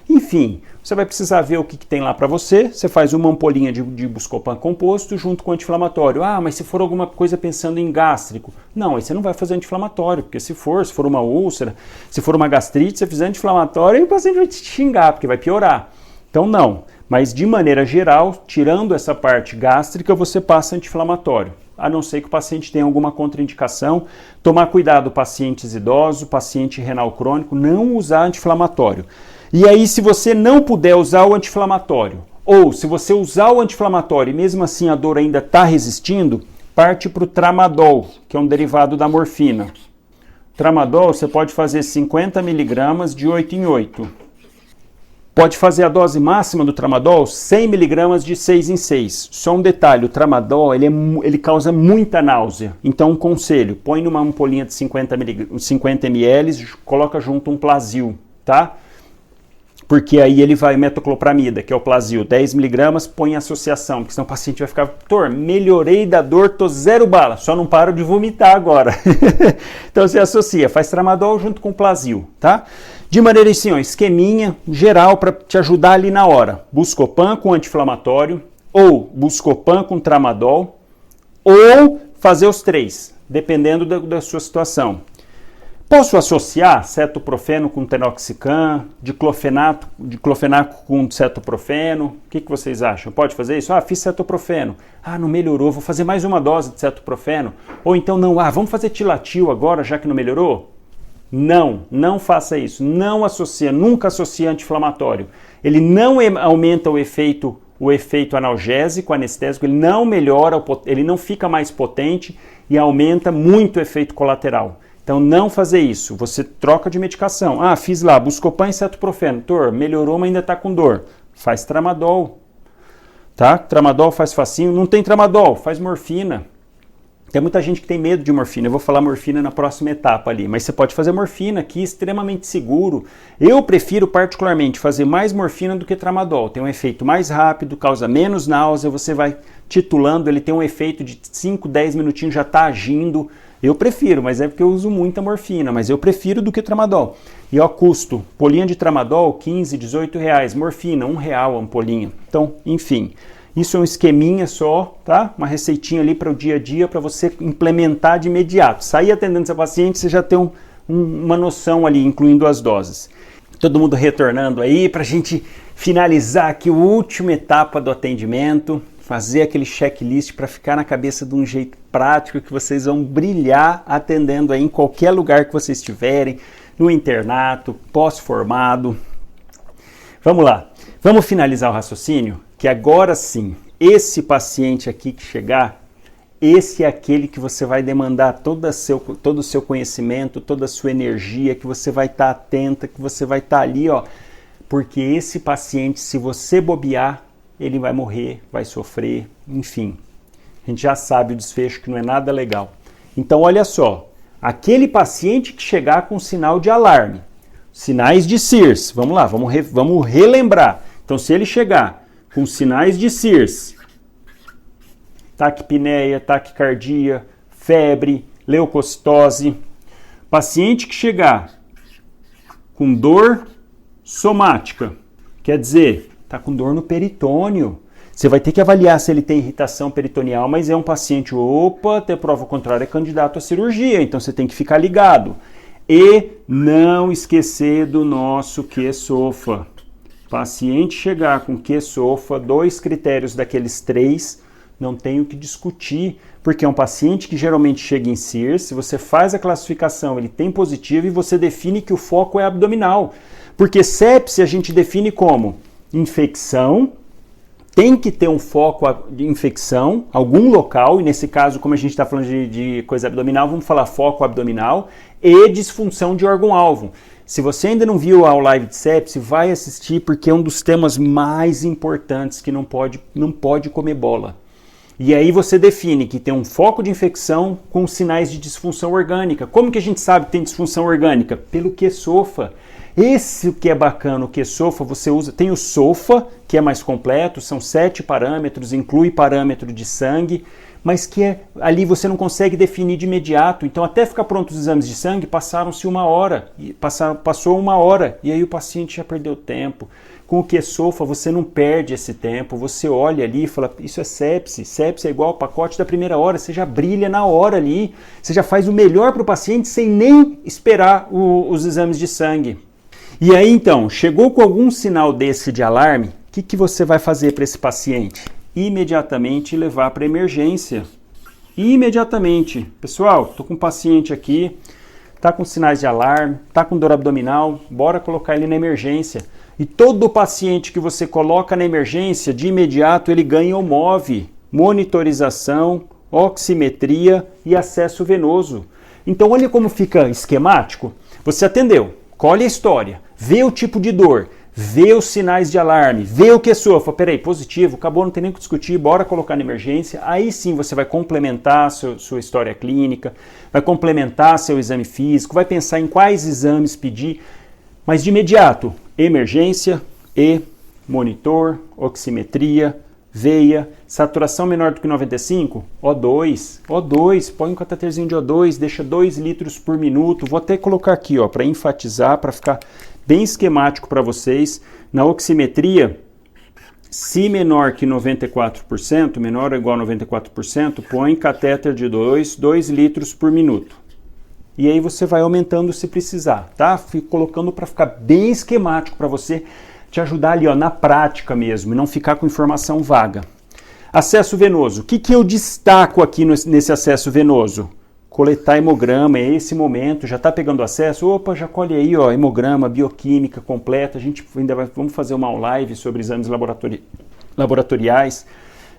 Enfim, você vai precisar ver o que tem lá para você. Você faz uma ampolinha de Buscopan composto junto com anti-inflamatório. Ah, mas se for alguma coisa pensando em gástrico. Não, aí você não vai fazer anti-inflamatório, porque se for uma úlcera, se for uma gastrite, você fizer anti-inflamatório, aí o paciente vai te xingar, porque vai piorar. Então não. Mas de maneira geral, tirando essa parte gástrica, você passa anti-inflamatório. A não ser que o paciente tenha alguma contraindicação, tomar cuidado, pacientes idosos, paciente renal crônico, não usar anti-inflamatório. E aí, se você não puder usar o anti-inflamatório, ou se você usar o anti-inflamatório e mesmo assim a dor ainda está resistindo, parte para o tramadol, que é um derivado da morfina. Tramadol você pode fazer 50 mg de 8 em 8. Pode fazer a dose máxima do tramadol 100 mg de 6 em 6. Só um detalhe, o tramadol ele causa muita náusea. Então um conselho, põe numa ampolinha de 50 ml, coloca junto um Plasil, tá? Porque aí ele vai metoclopramida, que é o Plasil, 10 mg, põe em associação, porque senão o paciente vai ficar, doutor, melhorei da dor, tô 0 bala, só não paro de vomitar agora. Então você associa, faz tramadol junto com Plasil, tá? De maneira assim, ó, esqueminha geral para te ajudar ali na hora. Buscopan com anti-inflamatório, ou Buscopan com tramadol, ou fazer os 3, dependendo da sua situação. Posso associar cetoprofeno com tenoxicam, diclofenaco com cetoprofeno? O que vocês acham? Pode fazer isso? Fiz cetoprofeno. Não melhorou, vou fazer mais uma dose de cetoprofeno. Ou então não, vamos fazer tilatil agora, já que não melhorou? Não faça isso. Não associa, nunca associa anti-inflamatório. Ele não aumenta o efeito analgésico, anestésico, ele não melhora, ele não fica mais potente e aumenta muito o efeito colateral. Então, não fazer isso. Você troca de medicação. Fiz lá, Buscopan e cetoprofeno. Doutor, melhorou, mas ainda está com dor. Faz tramadol. Tá? Tramadol faz facinho. Não tem tramadol, faz morfina. Tem muita gente que tem medo de morfina. Eu vou falar morfina na próxima etapa ali. Mas você pode fazer morfina aqui, extremamente seguro. Eu prefiro particularmente fazer mais morfina do que tramadol. Tem um efeito mais rápido, causa menos náusea. Você vai titulando, ele tem um efeito de 5, 10 minutinhos, já está agindo. Eu prefiro, mas é porque eu uso muita morfina, mas eu prefiro do que tramadol. E custo, polinha de tramadol, 15, 18 reais, morfina, R$1 a ampolinha. Então, enfim, isso é um esqueminha só, tá? Uma receitinha ali para o dia a dia, para você implementar de imediato. Sair atendendo seu paciente, você já tem uma noção ali, incluindo as doses. Todo mundo retornando aí para a gente finalizar aqui a última etapa do atendimento. Fazer aquele checklist para ficar na cabeça de um jeito prático que vocês vão brilhar atendendo aí em qualquer lugar que vocês estiverem, no internato, pós-formado. Vamos lá, vamos finalizar o raciocínio, que agora sim, esse paciente aqui que chegar, esse é aquele que você vai demandar todo o seu conhecimento, toda a sua energia, que você vai estar atenta, que você vai estar ali, porque esse paciente, se você bobear, ele vai morrer, vai sofrer, enfim. A gente já sabe o desfecho que não é nada legal. Então, olha só, aquele paciente que chegar com sinal de alarme, sinais de CIRS, vamos lá, vamos relembrar. Então, se ele chegar com sinais de CIRS, taquipneia, taquicardia, febre, leucocitose, paciente que chegar com dor somática, quer dizer, está com dor no peritônio. Você vai ter que avaliar se ele tem irritação peritoneal, mas é um paciente, ter prova contrária, é candidato à cirurgia, então você tem que ficar ligado. E não esquecer do nosso QSOFA. Paciente chegar com QSOFA, 2 critérios daqueles 3, não tem o que discutir, porque é um paciente que geralmente chega em CIRS, se você faz a classificação, ele tem positivo e você define que o foco é abdominal. Porque sepse a gente define como infecção, tem que ter um foco de infecção, algum local, e nesse caso, como a gente está falando de coisa abdominal, vamos falar foco abdominal, e disfunção de órgão-alvo. Se você ainda não viu a live de sepse, vai assistir, porque é um dos temas mais importantes, que não pode comer bola. E aí você define que tem um foco de infecção com sinais de disfunção orgânica. Como que a gente sabe que tem disfunção orgânica? Pelo QSOFA. Esse que é bacana, o QSOFA, você usa, tem o SOFA, que é mais completo, são 7 parâmetros, inclui parâmetro de sangue, mas que ali você não consegue definir de imediato. Então, até ficar pronto os exames de sangue, passaram-se 1 hora, passou 1 hora, e aí o paciente já perdeu tempo. Com o QSOFA, você não perde esse tempo, você olha ali e fala, isso é sepse é igual ao pacote da primeira hora, você já brilha na hora ali, você já faz o melhor para o paciente sem nem esperar os exames de sangue. E aí então, chegou com algum sinal desse de alarme, O que você vai fazer para esse paciente? Imediatamente levar para emergência. Imediatamente. Pessoal, estou com um paciente aqui, está com sinais de alarme, está com dor abdominal, bora colocar ele na emergência. E todo paciente que você coloca na emergência, de imediato ele ganha ou move, monitorização, oximetria e acesso venoso. Então olha como fica esquemático. Você atendeu, colhe a história, vê o tipo de dor, vê os sinais de alarme, vê o que sofa. Peraí, positivo, acabou, não tem nem o que discutir, bora colocar na emergência. Aí sim você vai complementar sua história clínica, vai complementar seu exame físico, vai pensar em quais exames pedir. Mas de imediato, emergência e monitor, oximetria, veia, saturação menor do que 95, O2, põe um cateterzinho de O2, deixa 2 litros por minuto. Vou até colocar aqui, ó, para enfatizar, para ficar bem esquemático para vocês. Na oximetria, se menor que 94%, menor ou igual a 94%, põe catéter de 2 litros por minuto. E aí você vai aumentando se precisar, tá? Fico colocando para ficar bem esquemático para você te ajudar ali, ó, na prática mesmo, e não ficar com informação vaga. Acesso venoso. O que eu destaco aqui nesse acesso venoso? Coletar hemograma, é esse momento, já está pegando acesso? Opa, já colhe aí, ó, hemograma, bioquímica completa. A gente ainda vamos fazer uma live sobre exames laboratoriais,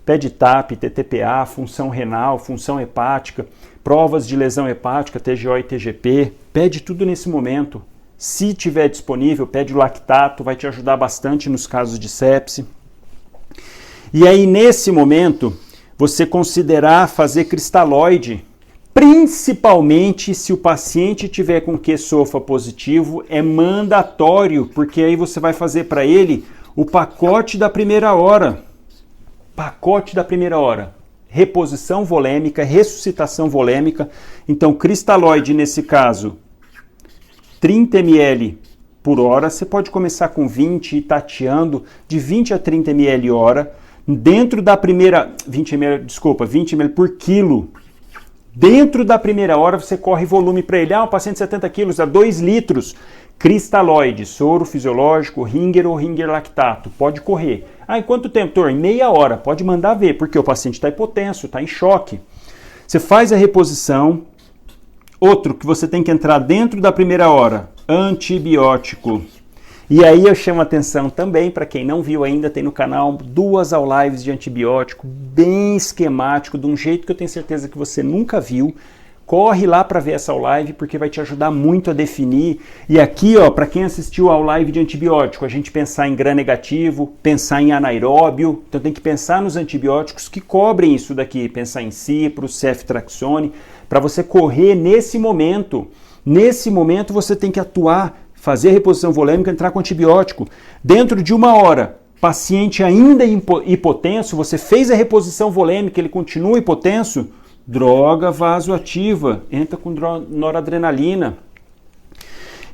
PED-TAP, TTPA, função renal, função hepática, provas de lesão hepática, TGO e TGP. Pede tudo nesse momento. Se tiver disponível, pede o lactato, vai te ajudar bastante nos casos de sepse. E aí, nesse momento, você considerar fazer cristalóide, principalmente se o paciente tiver com QSOFA positivo, é mandatório, porque aí você vai fazer para ele o pacote da primeira hora. Pacote da primeira hora. Reposição volêmica, ressuscitação volêmica. Então, cristalóide, nesse caso, 30 ml por hora, você pode começar com 20 e tateando de 20 a 30 ml hora, dentro da primeira, 20 ml por quilo. Dentro da primeira hora você corre volume para ele, um paciente de 70 quilos a 2 litros, cristalóide, soro fisiológico, Ringer ou Ringer lactato, pode correr. Em quanto tempo, doutor? Em meia hora, pode mandar ver, porque o paciente está hipotenso, está em choque. Você faz a reposição. Outro que você tem que entrar dentro da primeira hora, antibiótico. E aí eu chamo a atenção também, para quem não viu ainda, tem no canal 2 lives de antibiótico, bem esquemático, de um jeito que eu tenho certeza que você nunca viu. Corre lá para ver essa live, porque vai te ajudar muito a definir. E aqui, ó, para quem assistiu ao live de antibiótico, a gente pensar em gram negativo, pensar em anaeróbio, então tem que pensar nos antibióticos que cobrem isso daqui, pensar em cipro, ceftriaxone, para você correr nesse momento. Nesse momento você tem que atuar, fazer a reposição volêmica, entrar com antibiótico. Dentro de 1 hora, paciente ainda hipotenso, você fez a reposição volêmica, ele continua hipotenso, droga vasoativa, entra com noradrenalina.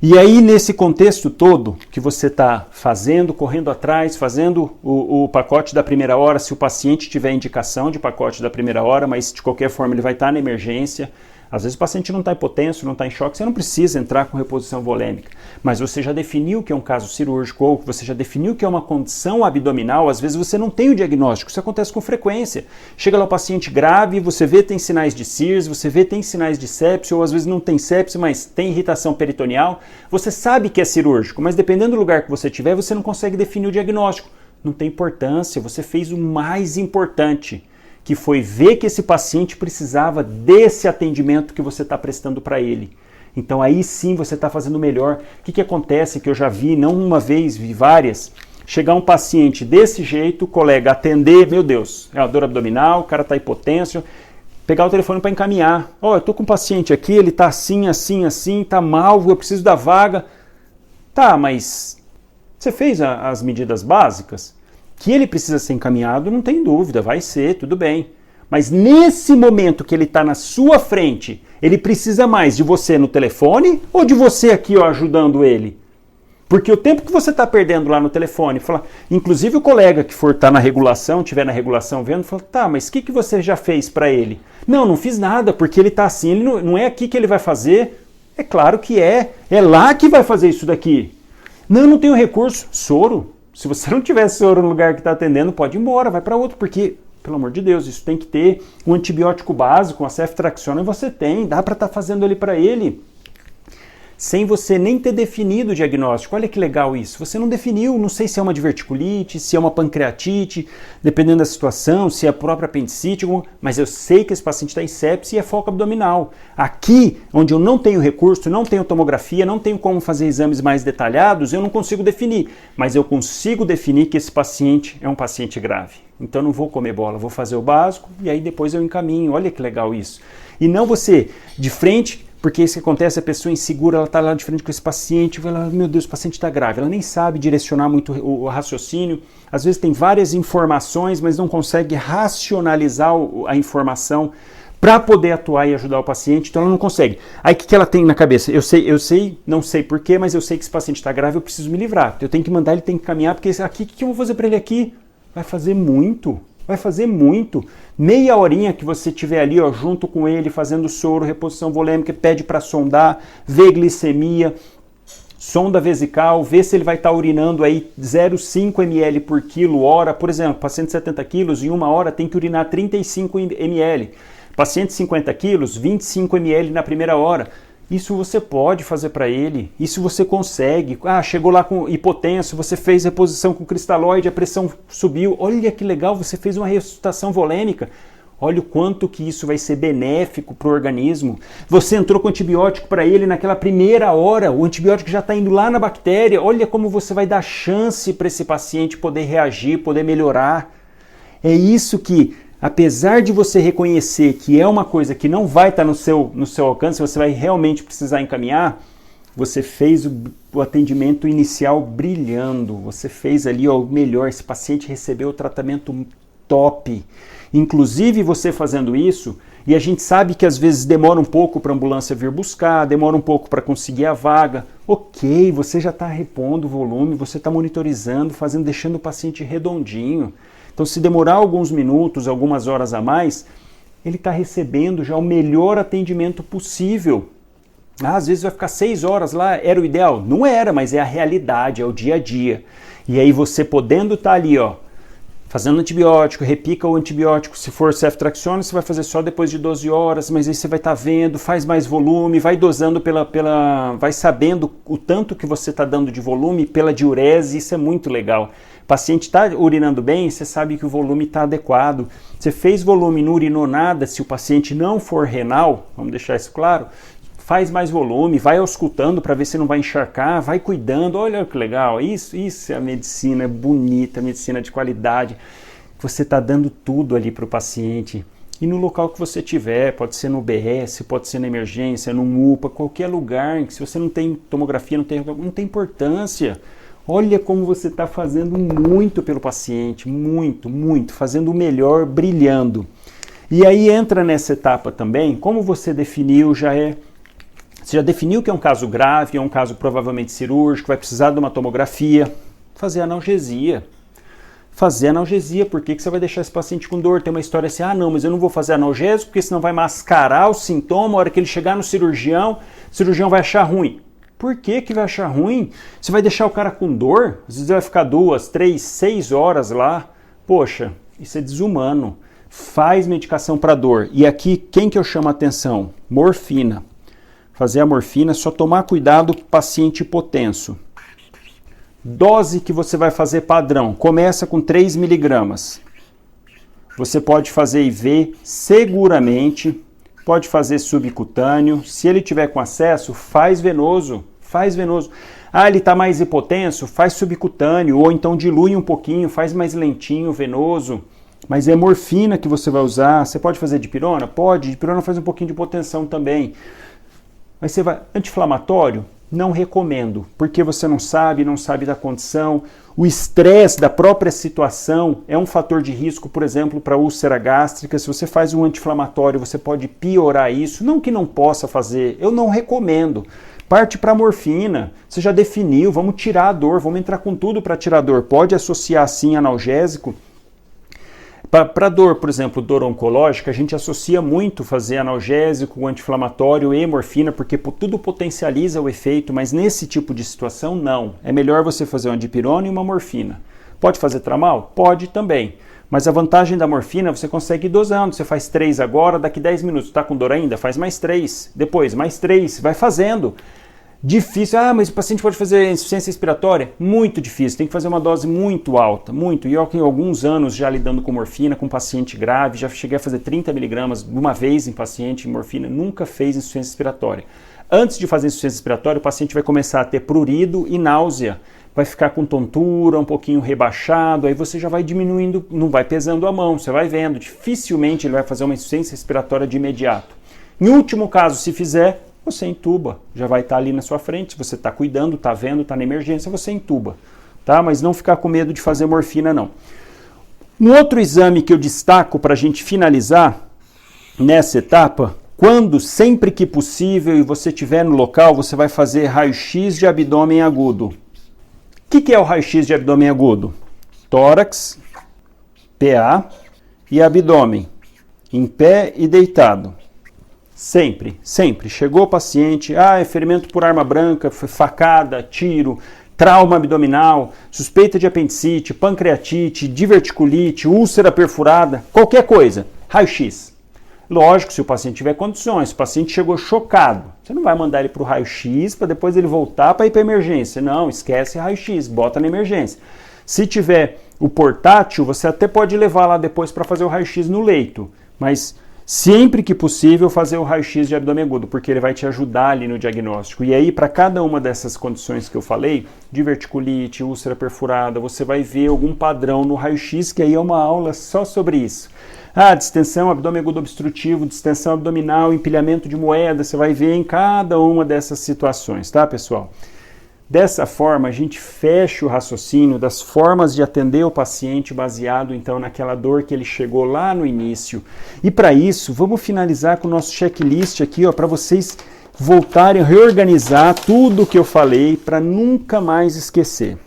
E aí, nesse contexto todo que você está fazendo, correndo atrás, fazendo o pacote da primeira hora, se o paciente tiver indicação de pacote da primeira hora, mas de qualquer forma ele vai estar na emergência. Às vezes o paciente não está hipotenso, não está em choque, você não precisa entrar com reposição volêmica, mas você já definiu que é um caso cirúrgico ou você já definiu que é uma condição abdominal, às vezes você não tem o diagnóstico, isso acontece com frequência. Chega lá o paciente grave, você vê tem sinais de CIRS, você vê tem sinais de sepse, ou às vezes não tem sepse, mas tem irritação peritoneal, você sabe que é cirúrgico, mas dependendo do lugar que você estiver, você não consegue definir o diagnóstico. Não tem importância, você fez o mais importante, que foi ver que esse paciente precisava desse atendimento que você está prestando para ele. Então aí sim você está fazendo melhor. O que acontece que eu já vi, não uma vez, vi várias, chegar um paciente desse jeito, o colega atender, meu Deus, é uma dor abdominal, o cara está hipotenso, pegar o telefone para encaminhar. Eu estou com um paciente aqui, ele está assim, está mal, eu preciso da vaga. Tá, mas você fez as medidas básicas? Que ele precisa ser encaminhado, não tem dúvida, vai ser, tudo bem. Mas nesse momento que ele está na sua frente, ele precisa mais de você no telefone ou de você aqui, ó, ajudando ele? Porque o tempo que você está perdendo lá no telefone, inclusive o colega que for estar na regulação, estiver na regulação vendo, fala, tá, mas o que você já fez para ele? Não fiz nada, porque ele está assim, ele não é aqui que ele vai fazer. É claro que é lá que vai fazer isso daqui. Não tenho recurso. Soro. Se você não tiver soro no lugar que está atendendo, pode ir embora, vai para outro, porque, pelo amor de Deus, isso tem que ter um antibiótico básico, uma ceftriaxona, você tem, dá para estar fazendo ali para ele, sem você nem ter definido o diagnóstico. Olha que legal isso, você não definiu, não sei se é uma diverticulite, se é uma pancreatite, dependendo da situação, se é a própria apendicite, mas eu sei que esse paciente está em sepse e é foco abdominal. Aqui, onde eu não tenho recurso, não tenho tomografia, não tenho como fazer exames mais detalhados, eu não consigo definir, mas eu consigo definir que esse paciente é um paciente grave. Então não vou comer bola, vou fazer o básico e aí depois eu encaminho. Olha que legal isso. E não você, de frente, porque isso que acontece, a pessoa insegura, ela está lá de frente com esse paciente, ela, meu Deus, o paciente está grave, ela nem sabe direcionar muito o raciocínio, às vezes tem várias informações, mas não consegue racionalizar a informação para poder atuar e ajudar o paciente, então ela não consegue. Aí o que ela tem na cabeça? Eu sei, não sei porquê, mas eu sei que esse paciente está grave, eu preciso me livrar, eu tenho que mandar, ele tem que caminhar, porque aqui, o que eu vou fazer para ele aqui? Vai fazer muito. Vai fazer muito. Meia horinha que você tiver ali, ó, junto com ele, fazendo soro, reposição volêmica, pede para sondar, vê glicemia, sonda vesical, vê se ele vai estar urinando aí 0,5 ml por quilo hora. Por exemplo, paciente de 70 quilos, em uma hora tem que urinar 35 ml. Paciente de 50 quilos, 25 ml na primeira hora. Isso você pode fazer para ele, isso você consegue. Ah, chegou lá com hipotenso, você fez reposição com cristalóide, a pressão subiu. Olha que legal, você fez uma ressuscitação volêmica. Olha o quanto que isso vai ser benéfico para o organismo. Você entrou com antibiótico para ele naquela primeira hora, o antibiótico já está indo lá na bactéria. Olha como você vai dar chance para esse paciente poder reagir, poder melhorar. É isso que, apesar de você reconhecer que é uma coisa que não vai estar no seu alcance, você vai realmente precisar encaminhar, você fez o atendimento inicial brilhando, você fez ali ó, o melhor, esse paciente recebeu o tratamento top. Inclusive você fazendo isso, e a gente sabe que às vezes demora um pouco para a ambulância vir buscar, demora um pouco para conseguir a vaga. Ok, você já está repondo o volume, você está monitorizando, deixando o paciente redondinho. Então, se demorar alguns minutos, algumas horas a mais, ele está recebendo já o melhor atendimento possível. Às vezes vai ficar 6 horas lá, era o ideal? Não era, mas é a realidade, é o dia a dia. E aí você podendo estar ali, ó, fazendo antibiótico, repica o antibiótico, se for ceftriaxona, você vai fazer só depois de 12 horas, mas aí você vai estar vendo, faz mais volume, vai dosando vai sabendo o tanto que você está dando de volume pela diurese, isso é muito legal. O paciente está urinando bem, você sabe que o volume está adequado. Você fez volume, não urinou nada, se o paciente não for renal, vamos deixar isso claro, faz mais volume, vai auscultando para ver se não vai encharcar, vai cuidando, olha que legal, isso é a medicina bonita, a medicina de qualidade. Você está dando tudo ali para o paciente. E no local que você tiver, pode ser no UBS, pode ser na emergência, no MUPA, qualquer lugar, que se você não tem tomografia, não tem importância. Olha como você está fazendo muito pelo paciente, muito, fazendo o melhor, brilhando. E aí entra nessa etapa também, como você definiu, você já definiu que é um caso grave, é um caso provavelmente cirúrgico, vai precisar de uma tomografia, fazer analgesia. Fazer analgesia, por que você vai deixar esse paciente com dor? Tem uma história assim, não, mas eu não vou fazer analgésico, porque senão vai mascarar o sintoma, a hora que ele chegar no cirurgião, o cirurgião vai achar ruim. Por que vai achar ruim? Você vai deixar o cara com dor? Às vezes vai ficar 2, 3, 6 horas lá. Poxa, isso é desumano. Faz medicação para dor. E aqui, quem que eu chamo a atenção? Morfina. Fazer a morfina, só tomar cuidado com o paciente hipotenso. Dose que você vai fazer padrão. Começa com 3 miligramas. Você pode fazer IV seguramente. Pode fazer subcutâneo, se ele tiver com acesso, faz venoso. Ele está mais hipotenso, faz subcutâneo, ou então dilui um pouquinho, faz mais lentinho, venoso. Mas é morfina que você vai usar. Você pode fazer dipirona? Pode, dipirona faz um pouquinho de hipotensão também. Mas você vai, anti-inflamatório? Não recomendo, porque você não sabe da condição. O estresse da própria situação é um fator de risco, por exemplo, para úlcera gástrica. Se você faz um anti-inflamatório, você pode piorar isso. Não que não possa fazer, eu não recomendo. Parte para morfina, você já definiu, vamos tirar a dor, vamos entrar com tudo para tirar a dor. Pode associar sim analgésico, Para dor, por exemplo, dor oncológica, a gente associa muito fazer analgésico, anti-inflamatório e morfina, porque tudo potencializa o efeito, mas nesse tipo de situação, não. É melhor você fazer uma dipirona e uma morfina. Pode fazer tramal? Pode também. Mas a vantagem da morfina, você consegue ir dosando. Você faz 3 agora, daqui 10 minutos. Está com dor ainda? Faz mais 3. Depois, mais 3. Vai fazendo. Difícil. Ah, mas o paciente pode fazer insuficiência respiratória? Muito difícil. Tem que fazer uma dose muito alta. Muito. E eu tenho alguns anos já lidando com morfina, com paciente grave. Já cheguei a fazer 30 miligramas uma vez em paciente em morfina. Nunca fez insuficiência respiratória. Antes de fazer insuficiência respiratória, o paciente vai começar a ter prurido e náusea. Vai ficar com tontura, um pouquinho rebaixado, aí você já vai diminuindo, não vai pesando a mão, você vai vendo, dificilmente ele vai fazer uma insuficiência respiratória de imediato. Em último caso, se fizer, você entuba, já vai estar ali na sua frente, se você está cuidando, está vendo, está na emergência, você entuba, tá? Mas não ficar com medo de fazer morfina, não. Um outro exame que eu destaco para a gente finalizar nessa etapa, quando, sempre que possível, e você estiver no local, você vai fazer raio-x de abdômen agudo. O que é o raio-x de abdômen agudo? Tórax, PA e abdômen, em pé e deitado. Sempre, sempre. Chegou o paciente, é ferimento por arma branca, foi facada, tiro, trauma abdominal, suspeita de apendicite, pancreatite, diverticulite, úlcera perfurada, qualquer coisa, raio-x. Lógico, se o paciente tiver condições, se o paciente chegou chocado, você não vai mandar ele para o raio-x para depois ele voltar para ir para a emergência. Não, esquece raio-x, bota na emergência. Se tiver o portátil, você até pode levar lá depois para fazer o raio-x no leito, mas sempre que possível fazer o raio-x de abdômen agudo, porque ele vai te ajudar ali no diagnóstico. E aí, para cada uma dessas condições que eu falei, diverticulite, úlcera perfurada, você vai ver algum padrão no raio-x, que aí é uma aula só sobre isso. Distensão, abdômen agudo obstrutivo, distensão abdominal, empilhamento de moeda, você vai ver em cada uma dessas situações, tá, pessoal? Dessa forma, a gente fecha o raciocínio das formas de atender o paciente baseado, então, naquela dor que ele chegou lá no início. E para isso, vamos finalizar com o nosso checklist aqui, para vocês voltarem a reorganizar tudo o que eu falei para nunca mais esquecer.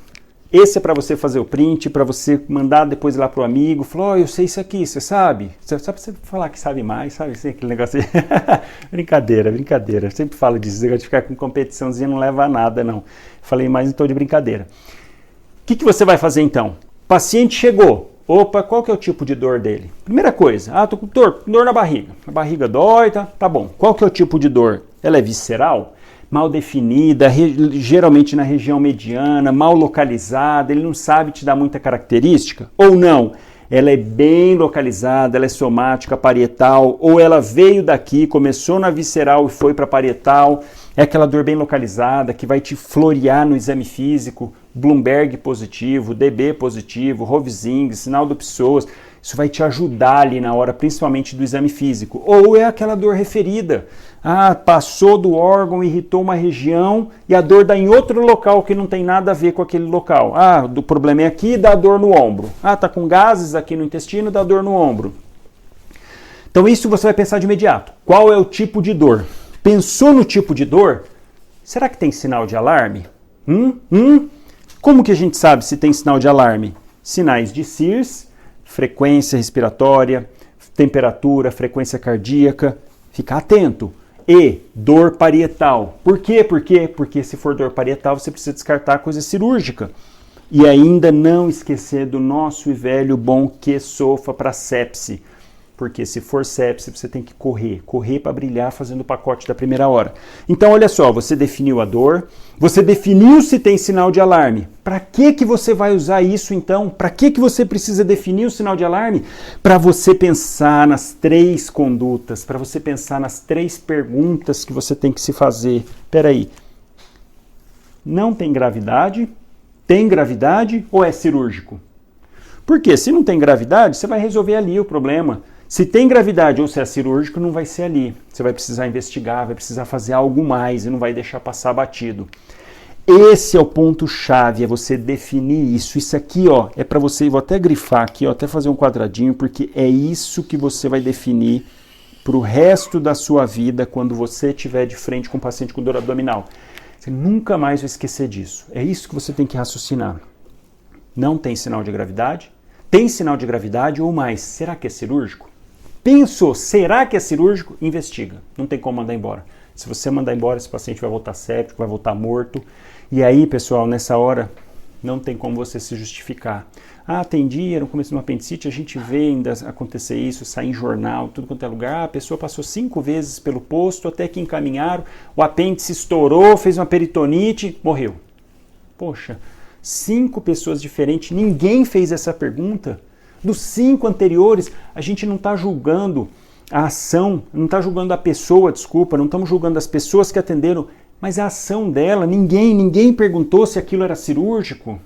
Esse é para você fazer o print, para você mandar depois lá pro amigo, falou, eu sei isso aqui, você sabe? Só para você falar que sabe mais, sabe? Assim, aquele negócio aí. Brincadeira, brincadeira. Eu sempre falo disso, de ficar com competiçãozinha não leva a nada, não. Falei mais então de brincadeira. O que você vai fazer então? Paciente chegou. Opa, qual que é o tipo de dor dele? Primeira coisa, tô com dor na barriga. A barriga dói, tá bom. Qual que é o tipo de dor? Ela é visceral? Mal definida, geralmente na região mediana, mal localizada, ele não sabe te dar muita característica? Ou não? Ela é bem localizada, ela é somática, parietal, ou ela veio daqui, começou na visceral e foi para parietal, é aquela dor bem localizada que vai te florear no exame físico, Bloomberg positivo, DB positivo, Rovsing, sinal do Psoas, isso vai te ajudar ali na hora, principalmente do exame físico. Ou é aquela dor referida, passou do órgão, irritou uma região e a dor dá em outro local que não tem nada a ver com aquele local. O problema é aqui, dá dor no ombro. Tá com gases aqui no intestino, dá dor no ombro. Então isso você vai pensar de imediato. Qual é o tipo de dor? Pensou no tipo de dor? Será que tem sinal de alarme? Como que a gente sabe se tem sinal de alarme? Sinais de CIRS, frequência respiratória, temperatura, frequência cardíaca. Fica atento. E dor parietal. Por quê? Porque se for dor parietal, você precisa descartar a coisa cirúrgica. E ainda não esquecer do nosso e velho bom QSOFA para sepse. Porque se for sepse, você tem que correr para brilhar fazendo o pacote da primeira hora. Então, olha só, você definiu a dor, você definiu se tem sinal de alarme. Para que você vai usar isso então? Para que você precisa definir o sinal de alarme? Para você pensar nas 3 condutas, para você pensar nas 3 perguntas que você tem que se fazer. Peraí, não tem gravidade? Tem gravidade ou é cirúrgico? Porque se não tem gravidade, você vai resolver ali o problema. Se tem gravidade ou se é cirúrgico, não vai ser ali. Você vai precisar investigar, vai precisar fazer algo mais e não vai deixar passar batido. Esse é o ponto-chave, é você definir isso. Isso aqui, é para você, vou até grifar aqui, até fazer um quadradinho, porque é isso que você vai definir para o resto da sua vida quando você estiver de frente com um paciente com dor abdominal. Você nunca mais vai esquecer disso. É isso que você tem que raciocinar. Não tem sinal de gravidade, Tem sinal de gravidade ou mais? Será que é cirúrgico? Pensou, será que é cirúrgico? Investiga. Não tem como mandar embora. Se você mandar embora, esse paciente vai voltar séptico, vai voltar morto. E aí, pessoal, nessa hora, não tem como você se justificar. Ah, tem dia, no começo de uma apendicite, a gente vê ainda acontecer isso, sair em jornal, tudo quanto é lugar. A pessoa passou 5 vezes pelo posto, até que encaminharam, o apêndice estourou, fez uma peritonite, morreu. Poxa, 5 pessoas diferentes, ninguém fez essa pergunta. Dos 5 anteriores, a gente não está julgando a ação, não está julgando a pessoa, desculpa, não estamos julgando as pessoas que atenderam, mas a ação dela, ninguém perguntou se aquilo era cirúrgico.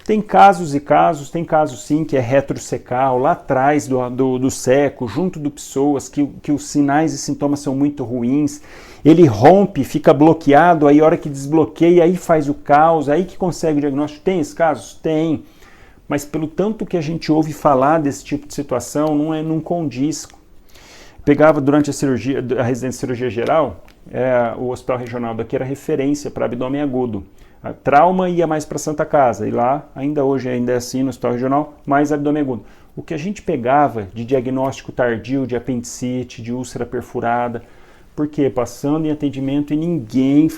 Tem casos e casos, tem casos sim que é retrocecal, lá atrás do seco, junto do psoas, que os sinais e sintomas são muito ruins, ele rompe, fica bloqueado, aí a hora que desbloqueia, aí faz o caos, aí que consegue o diagnóstico. Tem esses casos? Tem. Mas pelo tanto que a gente ouve falar desse tipo de situação, não condiz. Pegava durante a residência de cirurgia geral, o hospital regional daqui era referência para abdômen agudo. A trauma ia mais para Santa Casa, e lá, hoje é assim no hospital regional, mais abdômen agudo. O que a gente pegava de diagnóstico tardio, de apendicite, de úlcera perfurada, porque passando em atendimento e ninguém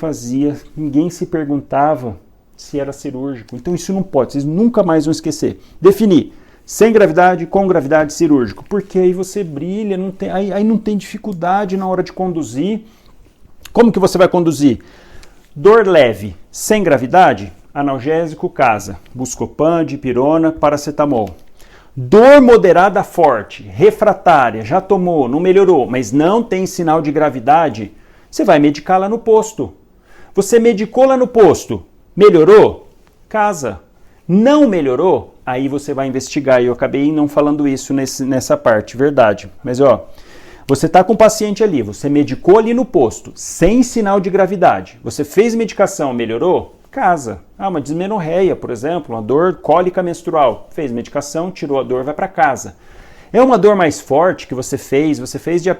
se perguntava se era cirúrgico. Então isso não pode, vocês nunca mais vão esquecer. Definir, sem gravidade, com gravidade, cirúrgico. Porque aí você brilha, aí não tem dificuldade na hora de conduzir. Como que você vai conduzir? Dor leve, sem gravidade, analgésico, casa. Buscopan, dipirona, paracetamol. Dor moderada forte, refratária, já tomou, não melhorou, mas não tem sinal de gravidade, você vai medicar lá no posto. Você medicou lá no posto, melhorou? Casa. Não melhorou? Aí você vai investigar. Eu acabei não falando isso nessa parte, verdade. Mas você está com o paciente ali, você medicou ali no posto, sem sinal de gravidade. Você fez medicação, melhorou? Casa. Uma dismenorreia, por exemplo, uma dor cólica menstrual. Fez medicação, tirou a dor, vai para casa. É uma dor mais forte que você fez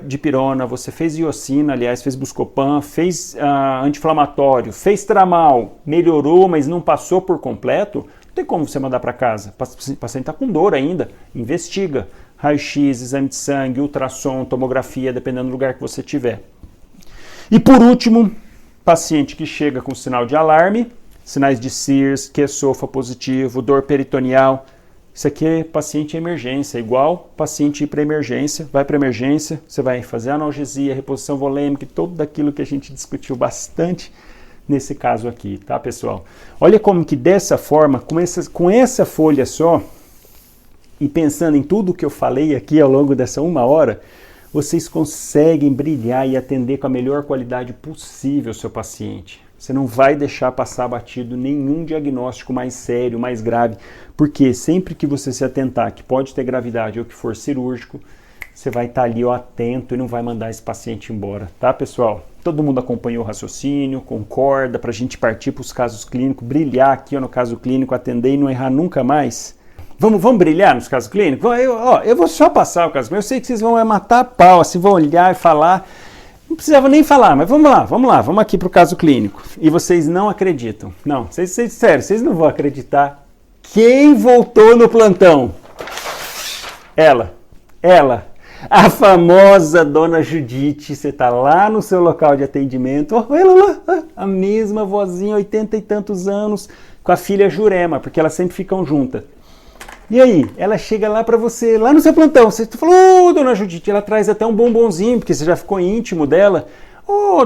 dipirona, você fez iosina, aliás, fez buscopan, fez anti-inflamatório, fez tramal, melhorou, mas não passou por completo, não tem como você mandar para casa. O paciente está com dor ainda, investiga. Raio-x, exame de sangue, ultrassom, tomografia, dependendo do lugar que você tiver. E por último, paciente que chega com sinal de alarme, sinais de Sears, QSOFA positivo, dor peritoneal. Isso aqui é paciente em emergência, igual paciente ir para emergência, vai para emergência, você vai fazer analgesia, reposição volêmica, tudo aquilo que a gente discutiu bastante nesse caso aqui, tá, pessoal? Olha como que dessa forma, com essa folha só, e pensando em tudo que eu falei aqui ao longo dessa 1 hora, vocês conseguem brilhar e atender com a melhor qualidade possível o seu paciente. Você não vai deixar passar batido nenhum diagnóstico mais sério, mais grave, porque sempre que você se atentar que pode ter gravidade ou que for cirúrgico, você vai estar ali atento e não vai mandar esse paciente embora, tá, pessoal? Todo mundo acompanhou o raciocínio, concorda, para a gente partir para os casos clínicos, brilhar aqui no caso clínico, atender e não errar nunca mais. Vamos brilhar nos casos clínicos? Eu vou só passar o caso clínico, eu sei que vocês vão matar a pau, assim, vão olhar e falar. Não precisava nem falar, mas vamos lá, vamos aqui para o caso clínico. E vocês não acreditam. Não, sério, vocês não vão acreditar. Quem voltou no plantão? Ela, a famosa Dona Judite. Você está lá no seu local de atendimento, ela lá, a mesma vozinha, 80 e tantos anos, com a filha Jurema, porque elas sempre ficam juntas. E aí, ela chega lá para você, lá no seu plantão, você falou, Dona Judite, ela traz até um bombonzinho, porque você já ficou íntimo dela.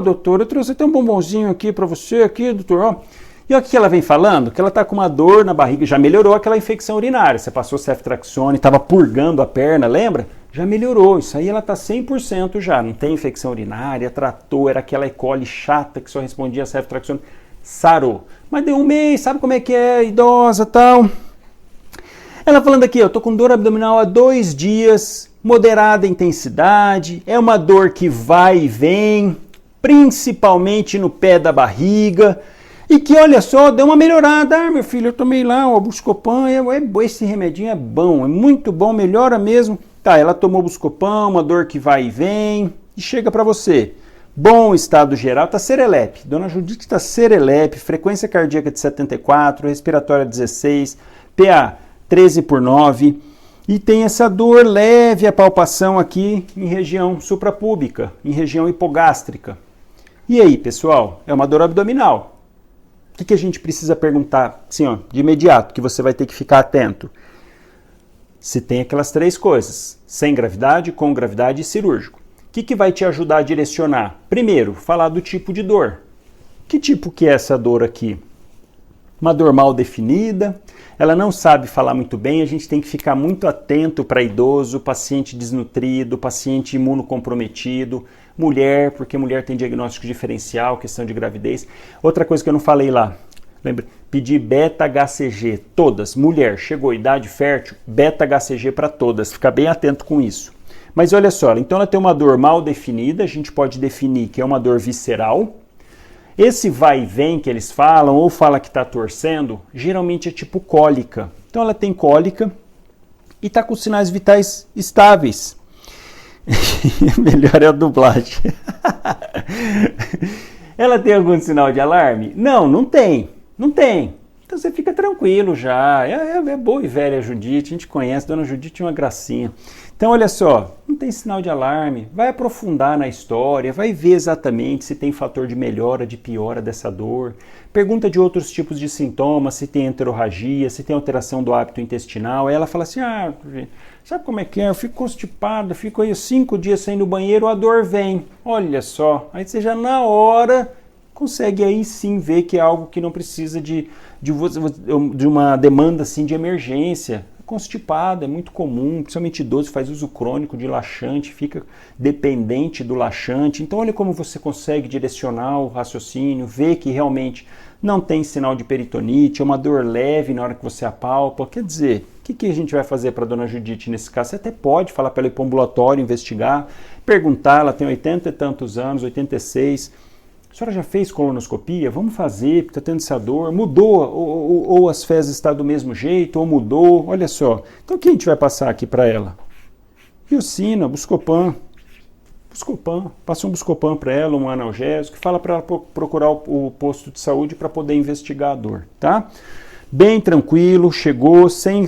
Doutor, eu trouxe até um bombonzinho aqui para você, aqui, doutor, E o que ela vem falando? Que ela está com uma dor na barriga, já melhorou aquela infecção urinária, você passou ceftriaxone, estava purgando a perna, lembra? Já melhorou, isso aí ela está 100% já, não tem infecção urinária, tratou, era aquela E. coli chata que só respondia a ceftriaxone, sarou. Mas deu 1 mês, sabe como é que é, idosa e tal... Ela falando aqui, eu tô com dor abdominal há 2 dias, moderada intensidade, é uma dor que vai e vem, principalmente no pé da barriga, e que, olha só, deu uma melhorada. Meu filho, eu tomei lá o Buscopan, esse remedinho é bom, é muito bom, melhora mesmo. Tá, ela tomou Buscopan, uma dor que vai e vem, e chega para você. Bom estado geral, tá serelepe. Dona Judite tá serelepe, frequência cardíaca de 74, respiratória 16, PA 13/9. E tem essa dor leve, a palpação aqui em região suprapúbica, em região hipogástrica. E aí, pessoal, é uma dor abdominal. O que a gente precisa perguntar, assim, ó, de imediato, que você vai ter que ficar atento? Se tem aquelas 3 coisas, sem gravidade, com gravidade e cirúrgico. O que vai te ajudar a direcionar? Primeiro, falar do tipo de dor. Que tipo que é essa dor aqui? Uma dor mal definida, ela não sabe falar muito bem, a gente tem que ficar muito atento para idoso, paciente desnutrido, paciente imunocomprometido, mulher, porque mulher tem diagnóstico diferencial, questão de gravidez. Outra coisa que eu não falei lá, lembra? Pedir beta-HCG, todas, mulher, chegou idade fértil, beta-HCG para todas, fica bem atento com isso. Mas olha só, então ela tem uma dor mal definida, a gente pode definir que é uma dor visceral. Esse vai e vem que eles falam, ou fala que está torcendo, geralmente é tipo cólica. Então ela tem cólica e está com sinais vitais estáveis. Melhor é a dublagem. Ela tem algum sinal de alarme? Não, não tem. Não tem. Então você fica tranquilo já. É boa e velha a Judite, a gente conhece, Dona Judite é uma gracinha. Então olha só, não tem sinal de alarme, vai aprofundar na história, vai ver exatamente se tem fator de melhora, de piora dessa dor. Pergunta de outros tipos de sintomas, se tem enterorragia, se tem alteração do hábito intestinal. Aí ela fala assim, sabe como é que é? Eu fico constipado, fico aí 5 dias sem ir no banheiro, a dor vem. Olha só, aí você já na hora consegue aí sim ver que é algo que não precisa de uma demanda assim de emergência. Constipado é muito comum, principalmente idoso faz uso crônico de laxante, fica dependente do laxante. Então olha como você consegue direcionar o raciocínio, ver que realmente não tem sinal de peritonite, é uma dor leve na hora que você apalpa. Quer dizer, o que a gente vai fazer para a Dona Judite nesse caso? Você até pode falar para ela ir para o ambulatório, investigar, perguntar, ela tem 80 e tantos anos, 86. A senhora já fez colonoscopia? Vamos fazer, porque está tendo essa dor. Mudou, ou as fezes estão do mesmo jeito, ou mudou. Olha só. Então o que a gente vai passar aqui para ela? Biocina, Buscopan. Passa um Buscopan para ela, um analgésico, e fala para ela procurar o posto de saúde para poder investigar a dor, tá? Bem tranquilo, chegou, sem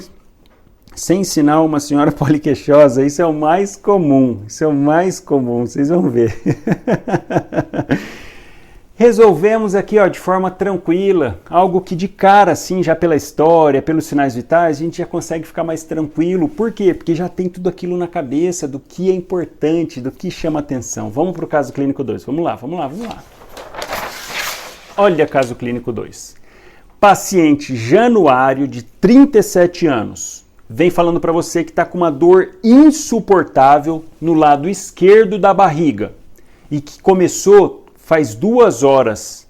sinal, uma senhora poliqueixosa. Isso é o mais comum, vocês vão ver. Resolvemos aqui, ó, de forma tranquila, algo que de cara, assim, já pela história, pelos sinais vitais, a gente já consegue ficar mais tranquilo. Por quê? Porque já tem tudo aquilo na cabeça do que é importante, do que chama atenção. Vamos para o caso clínico 2. Vamos lá. Olha caso clínico 2. Paciente Januário, de 37 anos. Vem falando para você que está com uma dor insuportável no lado esquerdo da barriga e que começou faz 2 horas,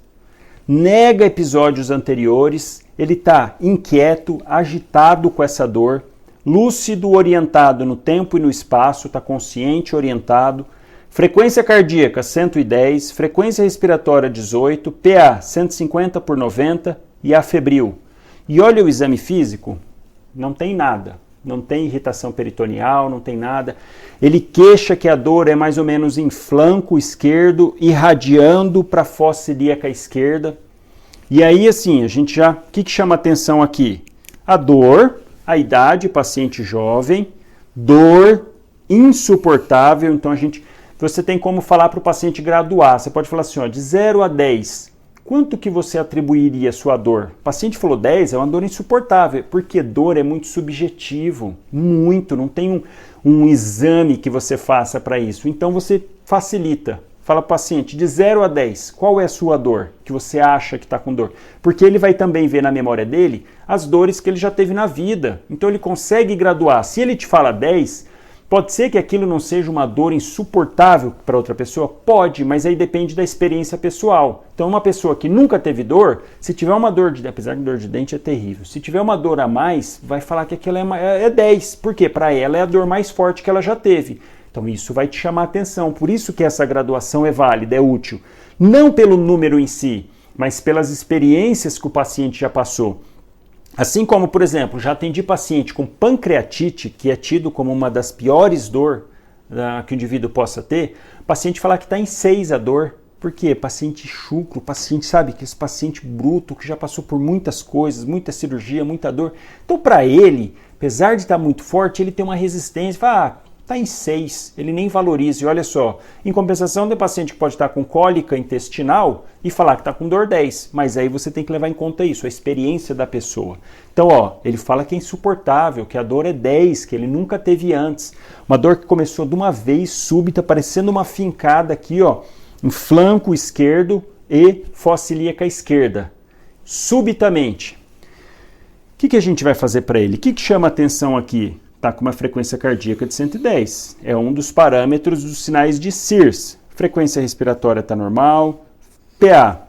nega episódios anteriores, ele está inquieto, agitado com essa dor, lúcido, orientado no tempo e no espaço, está consciente, orientado, frequência cardíaca 110, frequência respiratória 18, PA 150/90 e A febril. E olha o exame físico, não tem nada. Não tem irritação peritoneal, não tem nada. Ele queixa que a dor é mais ou menos em flanco esquerdo, irradiando para a fossa ilíaca esquerda. E aí, assim, a gente já... O que chama atenção aqui? A dor, a idade, paciente jovem, dor insuportável. Então, você tem como falar para o paciente graduar. Você pode falar assim, ó, de 0 a 10. Quanto que você atribuiria a sua dor? O paciente falou 10, é uma dor insuportável, porque dor é muito subjetivo, muito, não tem um exame que você faça para isso. Então você facilita, fala para o paciente de 0 a 10, qual é a sua dor que você acha que está com dor? Porque ele vai também ver na memória dele as dores que ele já teve na vida, então ele consegue graduar. Se ele te fala 10, pode ser que aquilo não seja uma dor insuportável para outra pessoa? Pode, mas aí depende da experiência pessoal. Então uma pessoa que nunca teve dor, se tiver uma dor de dente, apesar que dor de dente é terrível, se tiver uma dor a mais, vai falar que aquilo é 10. Por quê? Para ela é a dor mais forte que ela já teve. Então isso vai te chamar a atenção. Por isso que essa graduação é válida, é útil. Não pelo número em si, mas pelas experiências que o paciente já passou. Assim como, por exemplo, já atendi paciente com pancreatite, que é tido como uma das piores dores que o indivíduo possa ter, o paciente falar que está em 6 a dor. Por quê? Paciente chucro, paciente, sabe, que esse paciente bruto que já passou por muitas coisas, muita cirurgia, muita dor. Então, para ele, apesar de estar muito forte, ele tem uma resistência. Fala, está em 6, ele nem valoriza. E olha só, em compensação, tem paciente que pode estar com cólica intestinal e falar que está com dor 10. Mas aí você tem que levar em conta isso, a experiência da pessoa. Então, ó, ele fala que é insuportável, que a dor é 10, que ele nunca teve antes. Uma dor que começou de uma vez súbita, parecendo uma fincada aqui, ó, em flanco esquerdo e fossa ilíaca esquerda. Subitamente. O que a gente vai fazer para ele? O que chama atenção aqui? Está com uma frequência cardíaca de 110. É um dos parâmetros dos sinais de SIRS. Frequência respiratória está normal, PA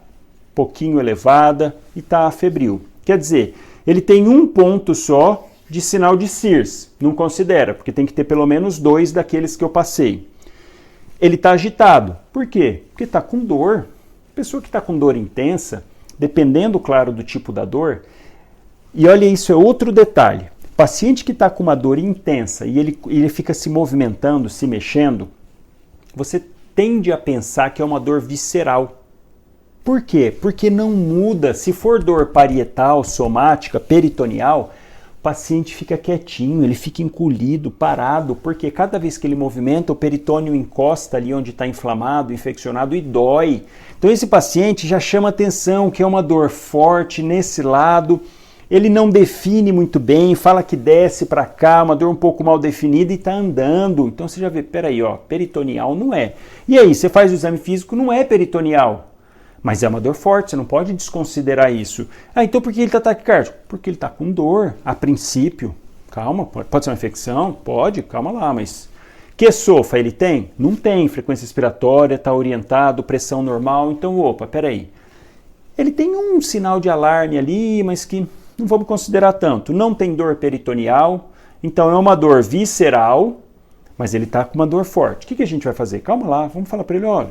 pouquinho elevada e está febril. Quer dizer, ele tem um ponto só de sinal de SIRS. Não considera, porque tem que ter pelo menos 2 daqueles que eu passei. Ele está agitado. Por quê? Porque está com dor. Pessoa que está com dor intensa, dependendo, claro, do tipo da dor. E olha, isso é outro detalhe. Paciente que está com uma dor intensa e ele fica se movimentando, se mexendo, você tende a pensar que é uma dor visceral. Por quê? Porque não muda. Se for dor parietal, somática, peritoneal, o paciente fica quietinho, ele fica encolhido, parado, porque cada vez que ele movimenta, o peritônio encosta ali onde está inflamado, infeccionado e dói. Então esse paciente já chama atenção que é uma dor forte nesse lado. Ele não define muito bem, fala que desce para cá, uma dor um pouco mal definida e está andando. Então você já vê, peraí, ó, peritoneal não é. E aí, você faz o exame físico, não é peritoneal. Mas é uma dor forte, você não pode desconsiderar isso. Ah, então por que ele está taquicárdico? Porque ele está com dor, a princípio. Calma, pode ser uma infecção? Pode, calma lá, mas... Que sofa ele tem? Não tem. Frequência respiratória, está orientado, pressão normal. Então, opa, peraí. Ele tem um sinal de alarme ali, mas que... não vamos considerar tanto. Não tem dor peritoneal, então é uma dor visceral, mas ele está com uma dor forte. O que a gente vai fazer? Calma lá, vamos falar para ele, olha,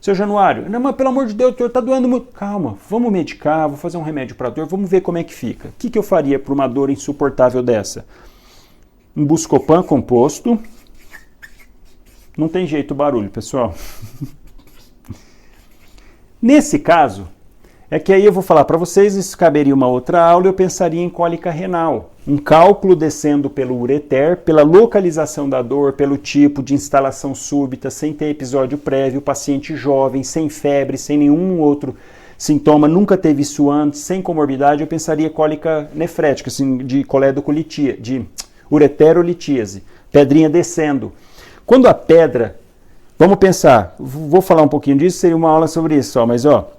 seu Januário, não, mas pelo amor de Deus, doutor, está doendo muito. Calma, vamos medicar, vou fazer um remédio para dor, vamos ver como é que fica. O que eu faria para uma dor insuportável dessa? Um Buscopan composto. Não tem jeito o barulho, pessoal. Nesse caso... é que aí eu vou falar para vocês, isso caberia uma outra aula, eu pensaria em cólica renal. Um cálculo descendo pelo ureter, pela localização da dor, pelo tipo de instalação súbita, sem ter episódio prévio, paciente jovem, sem febre, sem nenhum outro sintoma, nunca teve isso antes, sem comorbidade, eu pensaria cólica nefrética, assim, de coledocolitíase, de ureterolitíase, pedrinha descendo. Quando a pedra, vamos pensar, vou falar um pouquinho disso, seria uma aula sobre isso só, mas ó,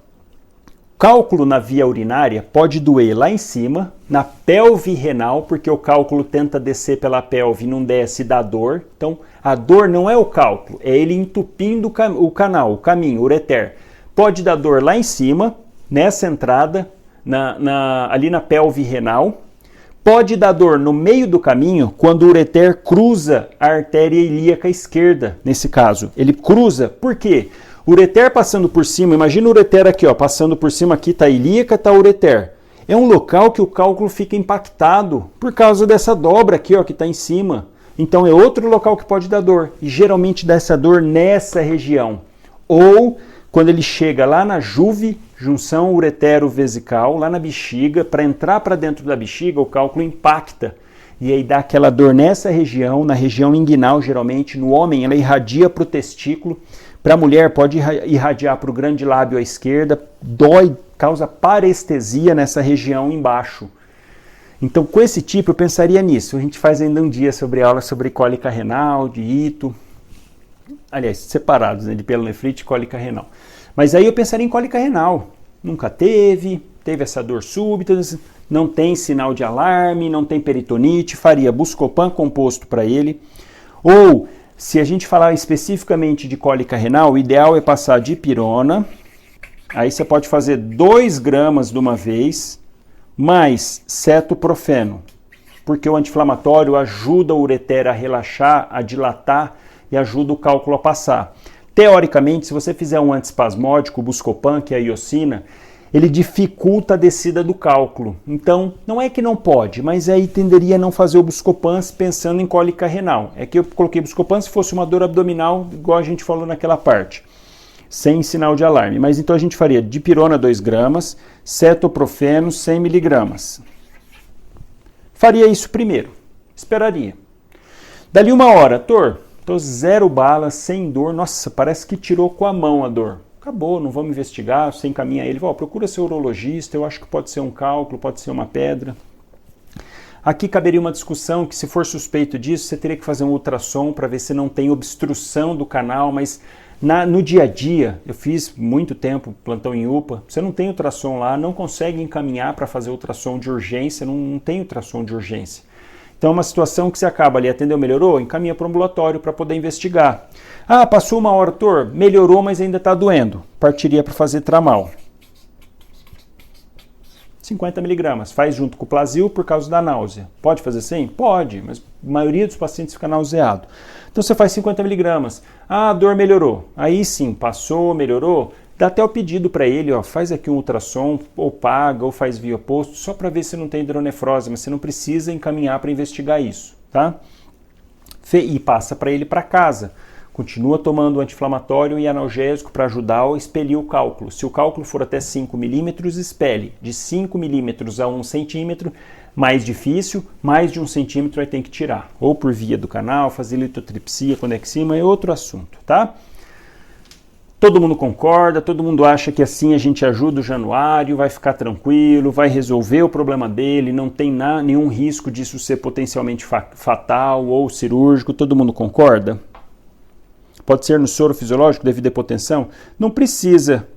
cálculo na via urinária pode doer lá em cima, na pelve renal, porque o cálculo tenta descer pela pelve e não desce, dá dor. Então, a dor não é o cálculo, é ele entupindo o canal, o caminho, o ureter. Pode dar dor lá em cima, nessa entrada, ali na pelve renal. Pode dar dor no meio do caminho, quando o ureter cruza a artéria ilíaca esquerda, nesse caso. Ele cruza, por quê? O ureter passando por cima, imagina o ureter aqui, ó, passando por cima, aqui está a ilíaca, está o ureter. É um local que o cálculo fica impactado por causa dessa dobra aqui, ó, que está em cima. Então é outro local que pode dar dor, e geralmente dá essa dor nessa região. Ou quando ele chega lá na juve, junção uretero-vesical, lá na bexiga, para entrar para dentro da bexiga, o cálculo impacta. E aí dá aquela dor nessa região, na região inguinal, geralmente. No homem, ela irradia para o testículo. Para a mulher, pode irradiar para o grande lábio à esquerda, dói, causa parestesia nessa região embaixo. Então, com esse tipo, eu pensaria nisso. A gente faz ainda um dia sobre aula sobre cólica renal, de ito. Aliás, separados, né, de pielonefrite e cólica renal. Mas aí eu pensaria em cólica renal. Nunca teve essa dor súbita, não tem sinal de alarme, não tem peritonite, faria Buscopan composto para ele. Ou... se a gente falar especificamente de cólica renal, o ideal é passar dipirona. Aí você pode fazer 2 gramas de uma vez, mais cetoprofeno. Porque o anti-inflamatório ajuda o ureter a relaxar, a dilatar e ajuda o cálculo a passar. Teoricamente, se você fizer um antiespasmódico, o Buscopan, que é a iosina, ele dificulta a descida do cálculo. Então, não é que não pode, mas aí tenderia a não fazer o Buscopan pensando em cólica renal. É que eu coloquei Buscopan se fosse uma dor abdominal, igual a gente falou naquela parte. sem sinal de alarme. Mas então a gente faria dipirona 2 gramas, cetoprofeno 100 miligramas. Faria isso primeiro, esperaria. Dali 1 hora, doutor, tô 0 bala, sem dor, nossa, parece que tirou com a mão a dor. Acabou, não vamos investigar, você encaminha ele, procura seu urologista, eu acho que pode ser um cálculo, pode ser uma pedra. Aqui caberia uma discussão que se for suspeito disso, você teria que fazer um ultrassom para ver se não tem obstrução do canal, mas no dia a dia, eu fiz muito tempo plantão em UPA, você não tem ultrassom lá, não consegue encaminhar para fazer ultrassom de urgência, não tem ultrassom de urgência. Então é uma situação que você acaba ali, atendeu, melhorou, encaminha para o ambulatório para poder investigar. Ah, passou 1 hora, doutor, melhorou, mas ainda está doendo. Partiria para fazer tramal. 50 miligramas, faz junto com o Plasil por causa da náusea. Pode fazer assim? Pode, mas a maioria dos pacientes fica nauseado. Então você faz 50 miligramas. Ah, a dor melhorou. Aí sim, passou, melhorou. Dá até o pedido para ele, faz aqui um ultrassom, ou paga, ou faz via posto, só para ver se não tem hidronefrose, mas você não precisa encaminhar para investigar isso, tá? E passa para ele para casa. Continua tomando anti-inflamatório e analgésico para ajudar a expelir o cálculo. Se o cálculo for até 5 milímetros, expele. De 5 milímetros a 1 centímetro, mais difícil, mais de 1 centímetro aí tem que tirar. Ou por via do canal, fazer litotripsia, conexima, é outro assunto, tá? Todo mundo concorda, todo mundo acha que assim a gente ajuda o Januário, vai ficar tranquilo, vai resolver o problema dele, não tem nenhum risco disso ser potencialmente fatal ou cirúrgico, todo mundo concorda? Pode ser no soro fisiológico devido à hipotensão? Não precisa.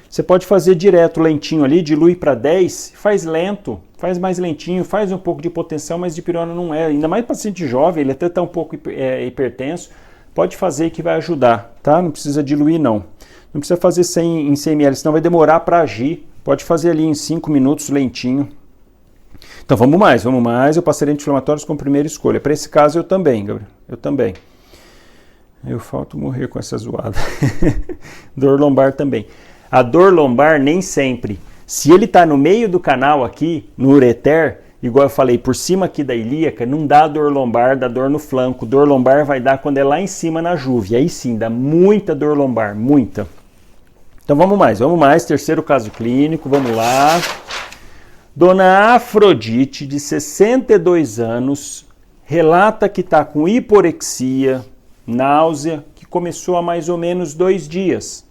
Você pode fazer direto, lentinho ali, dilui para 10, faz lento, faz mais lentinho, faz um pouco de hipotensão, mas dipirona não é. Ainda mais paciente jovem, ele até está um pouco hipertenso, pode fazer que vai ajudar, tá? Não precisa diluir não. Não precisa fazer em 100 ml, senão vai demorar para agir. Pode fazer ali em 5 minutos, lentinho. Então vamos mais. Eu passaria anti-inflamatórios como primeira escolha. Para esse caso eu também, Gabriel, eu também. Eu falto morrer com essa zoada. Dor lombar também. A dor lombar nem sempre. Se ele está no meio do canal aqui, no ureter, igual eu falei, por cima aqui da ilíaca, não dá dor lombar, dá dor no flanco. Dor lombar vai dar quando é lá em cima na juve. Aí sim, dá muita dor lombar, muita. Então vamos mais. Terceiro caso clínico, vamos lá. Dona Afrodite, de 62 anos, relata que está com hiporexia, náusea, que começou há mais ou menos 2 dias.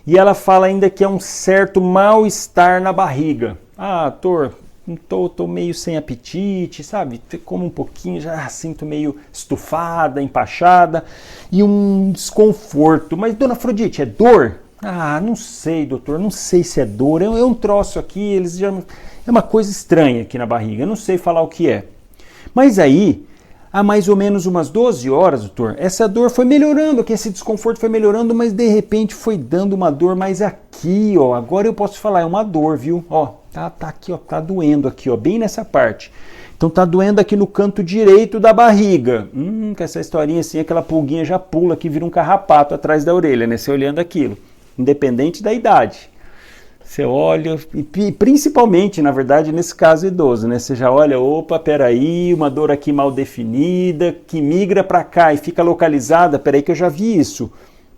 E ela fala ainda que é um certo mal-estar na barriga. Ah, doutor, tô meio sem apetite, sabe? Como um pouquinho, já sinto meio estufada, empachada e um desconforto. Mas, dona Afrodite, é dor? Ah, não sei, doutor, não sei se é dor. É um troço aqui, é uma coisa estranha aqui na barriga, eu não sei falar o que é. Mas aí, há mais ou menos umas 12 horas, doutor, essa dor foi melhorando, que esse desconforto foi melhorando, mas de repente foi dando uma dor mais aqui, agora eu posso falar, é uma dor, viu? Tá aqui, tá doendo aqui, bem nessa parte. Então tá doendo aqui no canto direito da barriga. Com essa historinha assim, aquela pulguinha já pula aqui, vira um carrapato atrás da orelha, né? Você olhando aquilo, independente da idade. Você olha, e principalmente, na verdade, nesse caso idoso, né? Você já olha, opa, peraí, uma dor aqui mal definida, que migra para cá e fica localizada, peraí que eu já vi isso.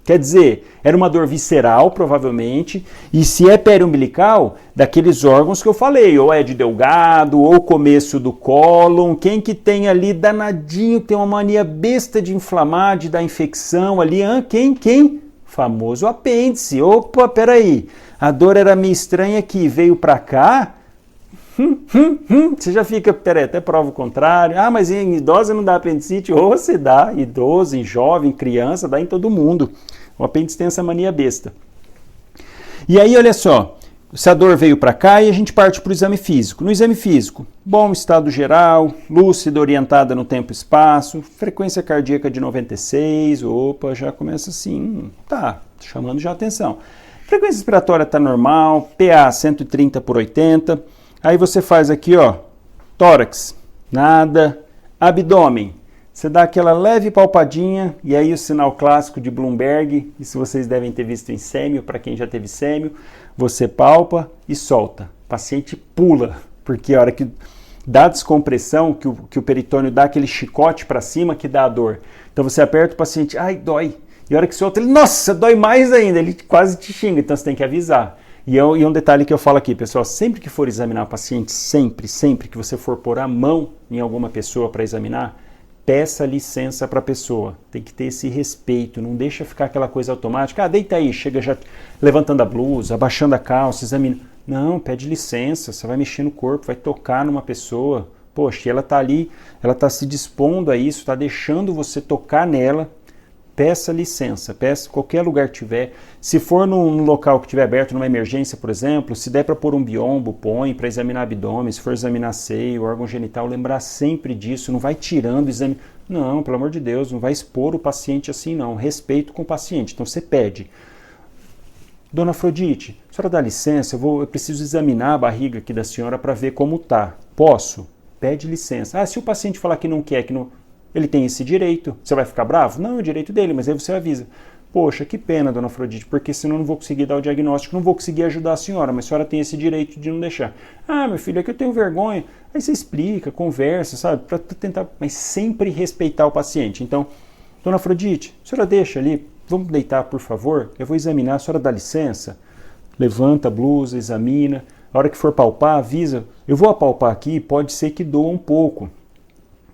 Quer dizer, era uma dor visceral, provavelmente, e se é periumbilical, daqueles órgãos que eu falei, ou é de delgado, ou começo do cólon, quem que tem ali danadinho, tem uma mania besta de inflamar, de dar infecção ali, quem? Famoso apêndice. Opa, peraí, a dor era meio estranha aqui, veio pra cá, você já fica, peraí, até prova o contrário. Ah, mas em idosa não dá apendicite? Ou se dá, idoso, em jovem, criança, dá em todo mundo. O apêndice tem essa mania besta. E aí, olha só, se a dor veio pra cá e a gente parte pro exame físico. No exame físico, bom estado geral, lúcida, orientada no tempo e espaço, frequência cardíaca de 96, opa, já começa assim, tá, chamando já atenção. Frequência respiratória tá normal, PA 130/80, aí você faz aqui, tórax, nada, abdômen, você dá aquela leve palpadinha, e aí o sinal clássico de Bloomberg, isso vocês devem ter visto em sêmio, para quem já teve sêmio, você palpa e solta, o paciente pula, porque a hora que dá descompressão, que o peritônio dá aquele chicote para cima que dá a dor, então você aperta o paciente, ai, dói, E a hora que solta, ele, nossa, dói mais ainda, ele quase te xinga, então você tem que avisar. E um detalhe que eu falo aqui, pessoal, sempre que for examinar o paciente, sempre que você for pôr a mão em alguma pessoa para examinar, peça licença para a pessoa. Tem que ter esse respeito, não deixa ficar aquela coisa automática. Deita aí, chega já levantando a blusa, abaixando a calça, examina. Não, pede licença, você vai mexer no corpo, vai tocar numa pessoa. Poxa, ela está ali, ela está se dispondo a isso, está deixando você tocar nela. Peça licença, peça qualquer lugar tiver. Se for num local que estiver aberto, numa emergência, por exemplo, se der para pôr um biombo, põe para examinar abdômen, se for examinar seio, órgão genital, lembrar sempre disso, não vai tirando o exame. Não, pelo amor de Deus, não vai expor o paciente assim não, respeito com o paciente. Então você pede, Dona Afrodite, a senhora dá licença, eu preciso examinar a barriga aqui da senhora para ver como tá. Posso? Pede licença. Se o paciente falar que não quer, que não... Ele tem esse direito. Você vai ficar bravo? Não, é o direito dele, mas aí você avisa. Poxa, que pena, Dona Afrodite, porque senão eu não vou conseguir dar o diagnóstico, não vou conseguir ajudar a senhora, mas a senhora tem esse direito de não deixar. Meu filho, é que eu tenho vergonha. Aí você explica, conversa, sabe, para tentar, mas sempre respeitar o paciente. Então, Dona Afrodite, a senhora deixa ali, vamos deitar, por favor? Eu vou examinar, a senhora dá licença? Levanta a blusa, examina. A hora que for palpar, avisa. Eu vou apalpar aqui, pode ser que doa um pouco.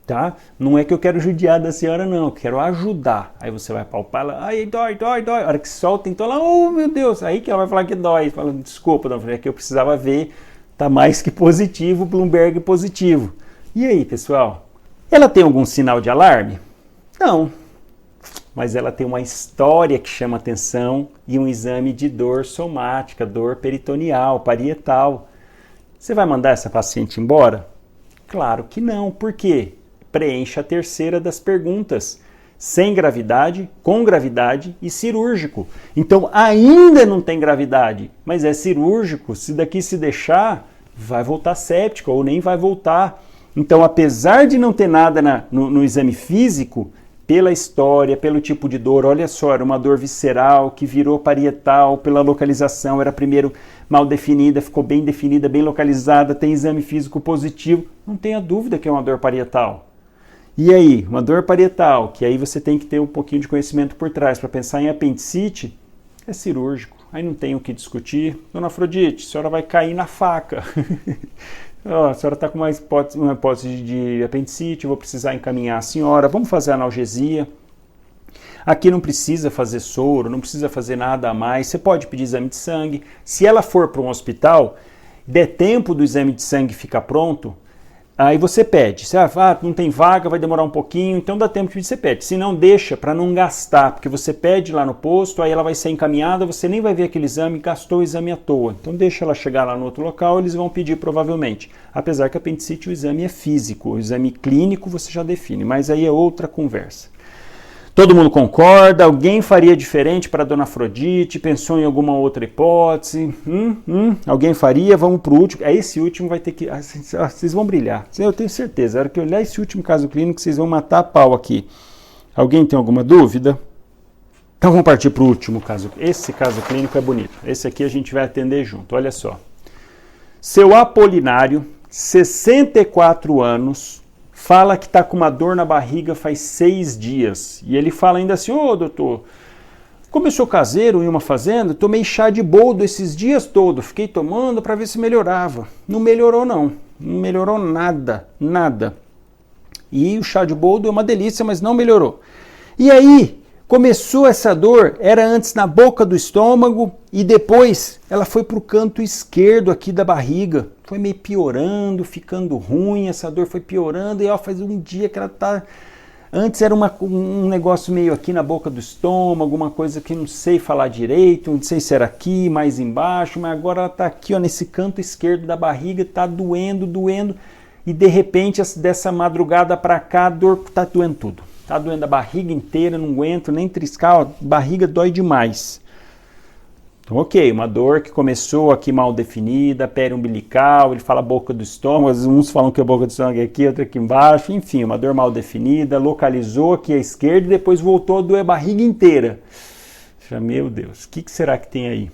Tá? Não é que eu quero judiar da senhora, não, eu quero ajudar. Aí você vai palpar, ela, ai, dói. A hora que solta, então ela, oh meu Deus, aí que ela vai falar que dói. Fala, desculpa, não, é que eu precisava ver, tá mais que positivo, Bloomberg positivo. E aí, pessoal? Ela tem algum sinal de alarme? Não. Mas ela tem uma história que chama atenção e um exame de dor somática, dor peritoneal, parietal. Você vai mandar essa paciente embora? Claro que não. Por quê? Preencha a terceira das perguntas. Sem gravidade, com gravidade e cirúrgico. Então ainda não tem gravidade, mas é cirúrgico. Se daqui se deixar, vai voltar séptico ou nem vai voltar. Então, apesar de não ter nada no exame físico, pela história, pelo tipo de dor, olha só, era uma dor visceral que virou parietal pela localização, era primeiro mal definida, ficou bem definida, bem localizada, tem exame físico positivo, não tenha dúvida que é uma dor parietal. E aí, uma dor parietal, que aí você tem que ter um pouquinho de conhecimento por trás, para pensar em apendicite, é cirúrgico, aí não tem o que discutir. Dona Afrodite, a senhora vai cair na faca. A senhora está com uma hipótese de apendicite, vou precisar encaminhar a senhora, vamos fazer analgesia. Aqui não precisa fazer soro, não precisa fazer nada a mais, você pode pedir exame de sangue. Se ela for para um hospital, der tempo do exame de sangue ficar pronto, aí você pede. Se não tem vaga, vai demorar um pouquinho, então dá tempo de você pede. Se não, deixa para não gastar, porque você pede lá no posto, aí ela vai ser encaminhada, você nem vai ver aquele exame, gastou o exame à toa. Então deixa ela chegar lá no outro local, eles vão pedir provavelmente. Apesar que a apendicite, o exame é físico, o exame clínico você já define, mas aí é outra conversa. Todo mundo concorda? Alguém faria diferente para a Dona Afrodite? Pensou em alguma outra hipótese? Alguém faria? Vamos para o último. Esse último vai ter que... vocês vão brilhar. Eu tenho certeza. Na hora que eu olhar esse último caso clínico, vocês vão matar a pau aqui. Alguém tem alguma dúvida? Então vamos partir para o último caso. Esse caso clínico é bonito. Esse aqui a gente vai atender junto. Olha só. Seu Apolinário, 64 anos... fala que está com uma dor na barriga faz 6 dias. E ele fala ainda assim, doutor, como eu sou caseiro em uma fazenda, tomei chá de boldo esses dias todos, fiquei tomando para ver se melhorava. Não melhorou não melhorou nada. E o chá de boldo é uma delícia, mas não melhorou. E aí, começou essa dor, era antes na boca do estômago e depois ela foi para o canto esquerdo aqui da barriga. Foi meio piorando, ficando ruim, essa dor foi piorando e faz um dia que ela tá... Antes era um negócio meio aqui na boca do estômago, uma coisa que não sei falar direito, não sei se era aqui, mais embaixo, mas agora ela tá aqui nesse canto esquerdo da barriga, tá doendo e de repente dessa madrugada para cá a dor tá doendo tudo. Tá doendo a barriga inteira, não aguento nem triscar, barriga dói demais. Então, ok, uma dor que começou aqui mal definida, periumbilical, ele fala boca do estômago, uns falam que a boca do estômago é aqui, outra aqui embaixo, enfim, uma dor mal definida, localizou aqui à esquerda e depois voltou a doer a barriga inteira. Meu Deus, o que será que tem aí?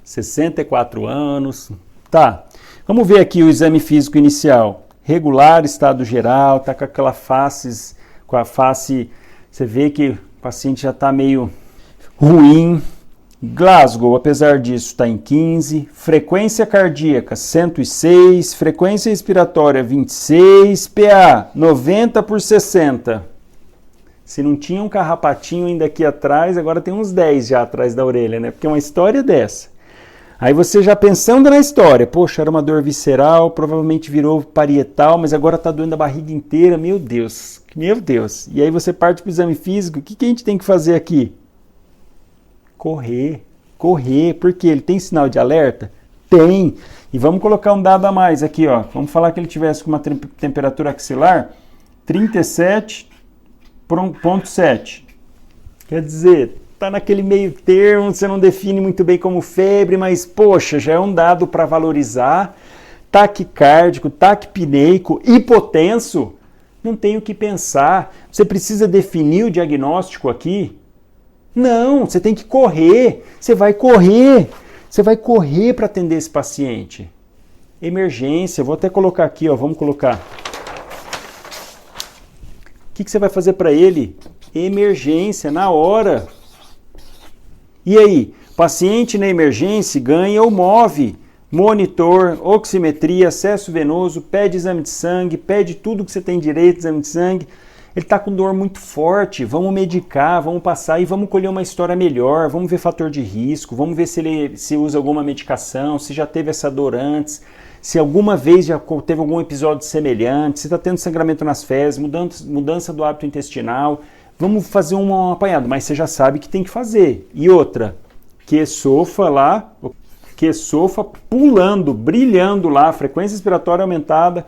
64 anos, tá. Vamos ver aqui o exame físico inicial. Regular, estado geral, tá com aquela face, você vê que paciente já está meio ruim. Glasgow, apesar disso, está em 15. Frequência cardíaca, 106. Frequência respiratória, 26. PA, 90/60. Se não tinha um carrapatinho ainda aqui atrás, agora tem uns 10 já atrás da orelha, né? Porque é uma história dessa. Aí você já pensando na história, poxa, era uma dor visceral, provavelmente virou parietal, mas agora está doendo a barriga inteira, meu Deus, meu Deus. E aí você parte para o exame físico, o que a gente tem que fazer aqui? Correr, porque ele tem sinal de alerta? Tem. E vamos colocar um dado a mais aqui, ó. Vamos falar que ele tivesse com uma temperatura axilar 37,7. Quer dizer, tá naquele meio termo, você não define muito bem como febre, mas poxa, já é um dado para valorizar. Taquicárdico, taquipneico, hipotenso, não tem o que pensar. Você precisa definir o diagnóstico aqui? Não, você tem que correr, você vai correr para atender esse paciente. Emergência, vou até colocar aqui, ó, vamos colocar. O que você vai fazer para ele? Emergência, na hora. E aí, paciente na emergência ganha ou move monitor, oximetria, acesso venoso, pede exame de sangue, pede tudo que você tem direito, exame de sangue. Ele está com dor muito forte, vamos medicar, vamos passar e vamos colher uma história melhor, vamos ver fator de risco, vamos ver se ele usa alguma medicação, se já teve essa dor antes, se alguma vez já teve algum episódio semelhante, se está tendo sangramento nas fezes, mudança do hábito intestinal. Vamos fazer um apanhado, mas você já sabe que tem que fazer. E outra, que sofa pulando, brilhando lá, frequência respiratória aumentada,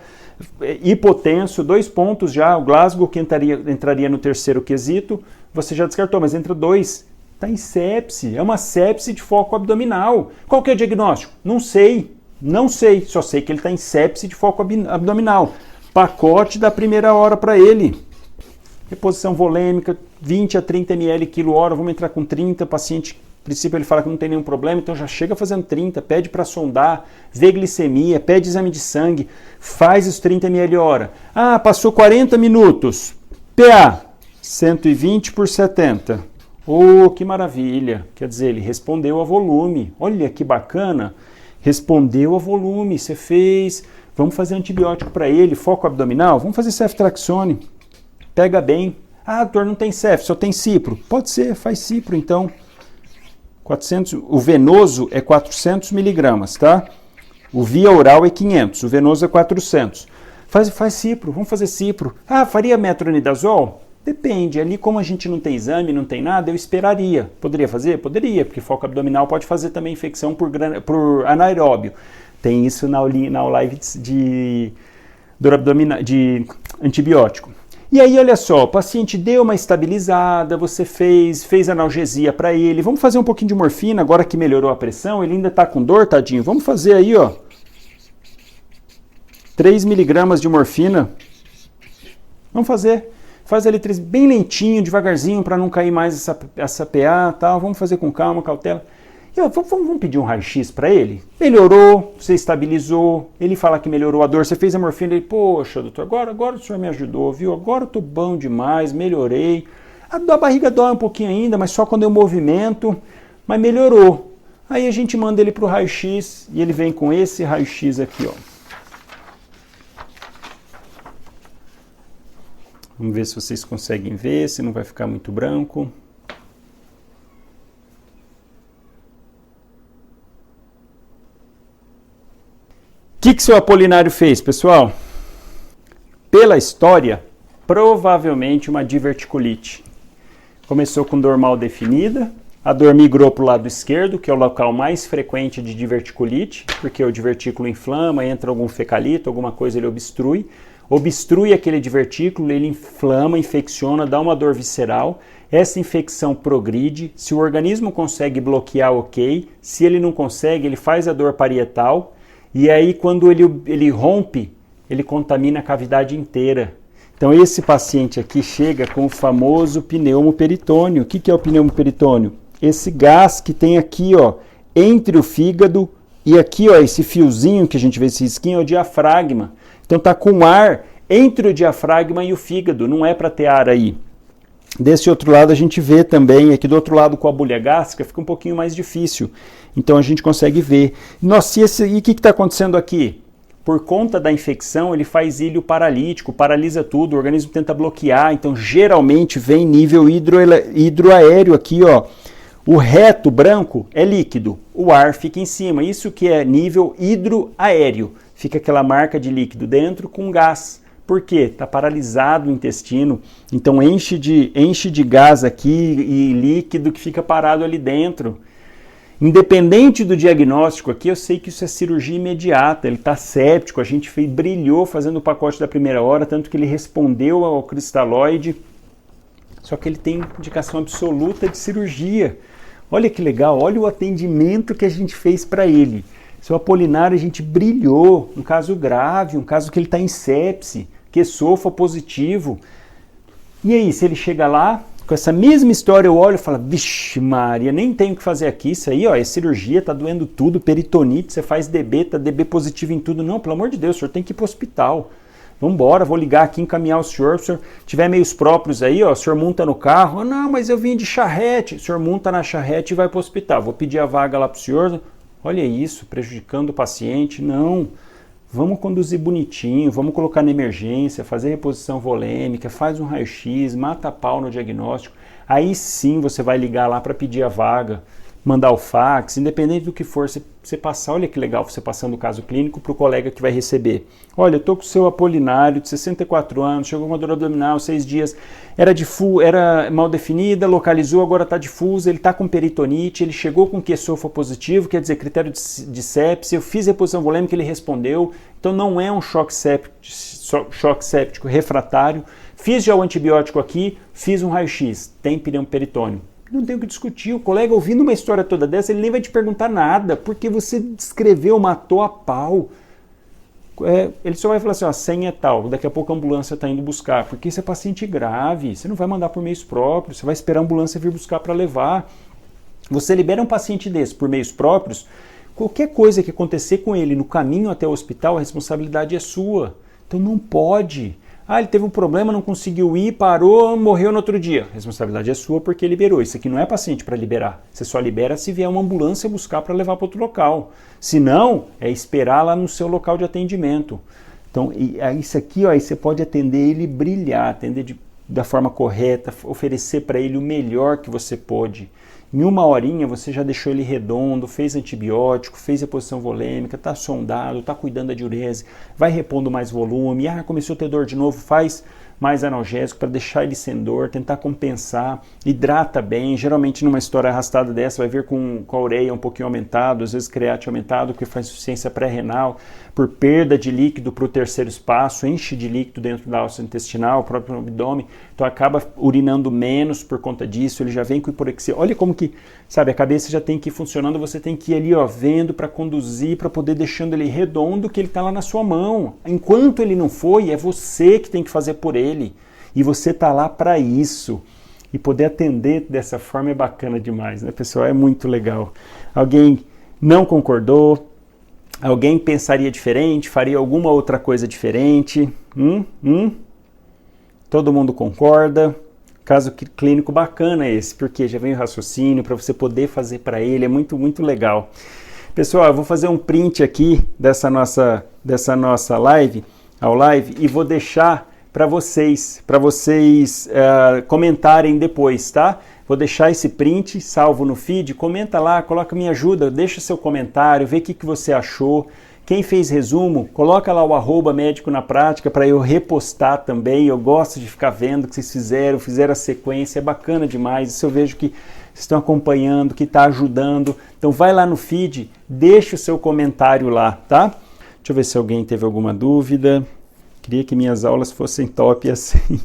hipotenso, 2 pontos já, o Glasgow que entraria no terceiro quesito, você já descartou, mas entra 2, está em sepse, é uma sepse de foco abdominal. Qual que é o diagnóstico? Não sei, só sei que ele está em sepse de foco abdominal. Pacote da primeira hora para ele. Reposição volêmica, 20 a 30 ml quilo-hora, vamos entrar com 30, paciente, a princípio ele fala que não tem nenhum problema, então já chega fazendo 30, pede para sondar, vê glicemia, pede exame de sangue, faz os 30 ml hora. Ah, passou 40 minutos, PA, 120/70. Oh, que maravilha, quer dizer, ele respondeu a volume, olha que bacana, respondeu a volume, você fez, vamos fazer antibiótico para ele, foco abdominal, vamos fazer ceftriaxone. Pega bem. Ah, doutor, não tem cef, só tem cipro. Pode ser, faz cipro então. 400, o venoso é 400 miligramas, tá? O via oral é 500, o venoso é 400. Faz cipro, vamos fazer cipro. Ah, faria metronidazol? Depende, ali como a gente não tem exame, não tem nada, eu esperaria. Poderia fazer? Poderia, porque foco abdominal pode fazer também infecção por anaeróbio. Tem isso na live de antibiótico. E aí, olha só, o paciente deu uma estabilizada, você fez analgesia para ele. Vamos fazer um pouquinho de morfina, agora que melhorou a pressão, ele ainda está com dor, tadinho. Vamos fazer aí, ó, 3 miligramas de morfina. Vamos fazer. Faz ali 3, bem lentinho, devagarzinho, para não cair mais essa PA e tal. Vamos fazer com calma, cautela. E, ó, vamos pedir um raio-x para ele? Melhorou, você estabilizou, ele fala que melhorou a dor, você fez a morfina, ele, poxa, doutor, agora o senhor me ajudou, viu? Agora eu tô bom demais, melhorei. A barriga dói um pouquinho ainda, mas só quando eu movimento, mas melhorou. Aí a gente manda ele pro raio-x e ele vem com esse raio-x aqui, ó. Vamos ver se vocês conseguem ver, se não vai ficar muito branco. O que seu Apolinário fez, pessoal? Pela história, provavelmente uma diverticulite. Começou com dor mal definida, a dor migrou para o lado esquerdo, que é o local mais frequente de diverticulite, porque o divertículo inflama, entra algum fecalito, alguma coisa ele obstrui aquele divertículo, ele inflama, infecciona, dá uma dor visceral, essa infecção progride, se o organismo consegue bloquear, ok, se ele não consegue, ele faz a dor parietal, e aí, quando ele rompe, ele contamina a cavidade inteira. Então, esse paciente aqui chega com o famoso pneumoperitônio. O que é o pneumoperitônio? Esse gás que tem aqui, ó, entre o fígado e aqui, ó, esse fiozinho que a gente vê, esse risquinho, é o diafragma. Então, tá com ar entre o diafragma e o fígado, não é para ter ar aí. Desse outro lado a gente vê também, aqui do outro lado com a bolha gástrica fica um pouquinho mais difícil, então a gente consegue ver. Nossa, e o que está acontecendo aqui? Por conta da infecção ele faz ilho paralítico, paralisa tudo, o organismo tenta bloquear, então geralmente vem nível hidroaéreo aqui, ó. O reto branco é líquido, o ar fica em cima, isso que é nível hidroaéreo, fica aquela marca de líquido dentro com gás. Por quê? Está paralisado o intestino, então enche de gás aqui e líquido que fica parado ali dentro. Independente do diagnóstico aqui, eu sei que isso é cirurgia imediata, ele está séptico, a gente brilhou fazendo o pacote da primeira hora, tanto que ele respondeu ao cristalóide, só que ele tem indicação absoluta de cirurgia. Olha que legal, olha o atendimento que a gente fez para ele. Seu Apolinário, a gente brilhou, um caso grave, um caso que ele está em sepse, que sofra positivo. E aí, se ele chega lá, com essa mesma história, eu olho e falo, vixe Maria, nem tenho o que fazer aqui, isso aí ó, é cirurgia, tá doendo tudo, peritonite, você faz DB, tá DB positivo em tudo. Não, pelo amor de Deus, o senhor tem que ir para o hospital. Vamos embora, vou ligar aqui, encaminhar o senhor tiver meios próprios aí, ó, o senhor monta no carro. Ah, não, mas eu vim de charrete. O senhor monta na charrete e vai para o hospital. Vou pedir a vaga lá para o senhor. Olha isso, prejudicando o paciente. Não, vamos conduzir bonitinho, vamos colocar na emergência, fazer reposição volêmica, faz um raio-x, mata a pau no diagnóstico. Aí sim você vai ligar lá para pedir a vaga, mandar o fax, independente do que for, você passar, olha que legal, você passando o caso clínico para o colega que vai receber. Olha, eu estou com o seu Apolinário, de 64 anos, chegou com uma dor abdominal, 6 dias, era mal definida, localizou, agora está difusa, ele está com peritonite, ele chegou com QSOFA positivo, quer dizer, critério de sepse, eu fiz reposição volêmica, ele respondeu, então não é um choque séptico refratário, fiz já o antibiótico aqui, fiz um raio-x, tem peritônio. Não tem o que discutir, o colega ouvindo uma história toda dessa, ele nem vai te perguntar nada, porque você descreveu, matou a pau. Ele só vai falar assim, ó, senha é tal, daqui a pouco a ambulância está indo buscar, porque isso é paciente grave, você não vai mandar por meios próprios, você vai esperar a ambulância vir buscar para levar. Você libera um paciente desse por meios próprios, qualquer coisa que acontecer com ele no caminho até o hospital, a responsabilidade é sua. Então não pode. Ah, ele teve um problema, não conseguiu ir, parou, morreu no outro dia. A responsabilidade é sua porque liberou. Isso aqui não é paciente para liberar. Você só libera se vier uma ambulância buscar para levar para outro local. Se não, é esperar lá no seu local de atendimento. Então, isso aqui, ó, aí você pode atender ele e brilhar, atender da forma correta, oferecer para ele o melhor que você pode. Em uma horinha você já deixou ele redondo, fez antibiótico, fez reposição volêmica, está sondado, está cuidando da diurese, vai repondo mais volume, começou a ter dor de novo, faz mais analgésico para deixar ele sem dor, tentar compensar, hidrata bem, geralmente numa história arrastada dessa vai vir com a ureia um pouquinho aumentado, às vezes create aumentado, porque faz insuficiência pré-renal, por perda de líquido para o terceiro espaço, enche de líquido dentro da alça intestinal, o próprio abdômen, então acaba urinando menos por conta disso, ele já vem com hiporexia. Olha como que, sabe, a cabeça já tem que ir funcionando, você tem que ir ali, ó, vendo para conduzir, para poder deixando ele redondo, que ele está lá na sua mão. Enquanto ele não foi, é você que tem que fazer por ele. E você está lá para isso. E poder atender dessa forma é bacana demais, né, pessoal? É muito legal. Alguém não concordou? Alguém pensaria diferente? Faria alguma outra coisa diferente? Todo mundo concorda? Caso clínico bacana esse, porque já vem o raciocínio para você poder fazer para ele, é muito, muito legal. Pessoal, eu vou fazer um print aqui dessa nossa live, e vou deixar para vocês comentarem depois, tá? Vou deixar esse print, salvo no feed, comenta lá, coloca me ajuda, deixa seu comentário, vê o que você achou. Quem fez resumo, coloca lá o @médico na prática para eu repostar também. Eu gosto de ficar vendo o que vocês fizeram a sequência, é bacana demais. Isso eu vejo que vocês estão acompanhando, que está ajudando. Então vai lá no feed, deixa o seu comentário lá, tá? Deixa eu ver se alguém teve alguma dúvida. Queria que minhas aulas fossem top assim.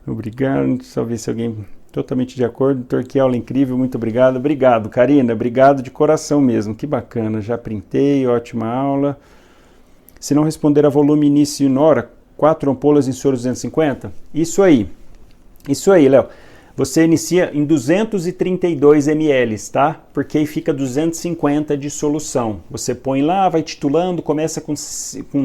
Obrigado, deixa eu ver se alguém... Totalmente de acordo, doutor, que aula incrível, muito obrigado. Obrigado, Karina, obrigado de coração mesmo, que bacana, já printei, ótima aula. Se não responder a volume início e nora, 4 ampolas em soro 250? Isso aí, Léo. Você inicia em 232 ml, tá? Porque aí fica 250 de solução. Você põe lá, vai titulando, começa com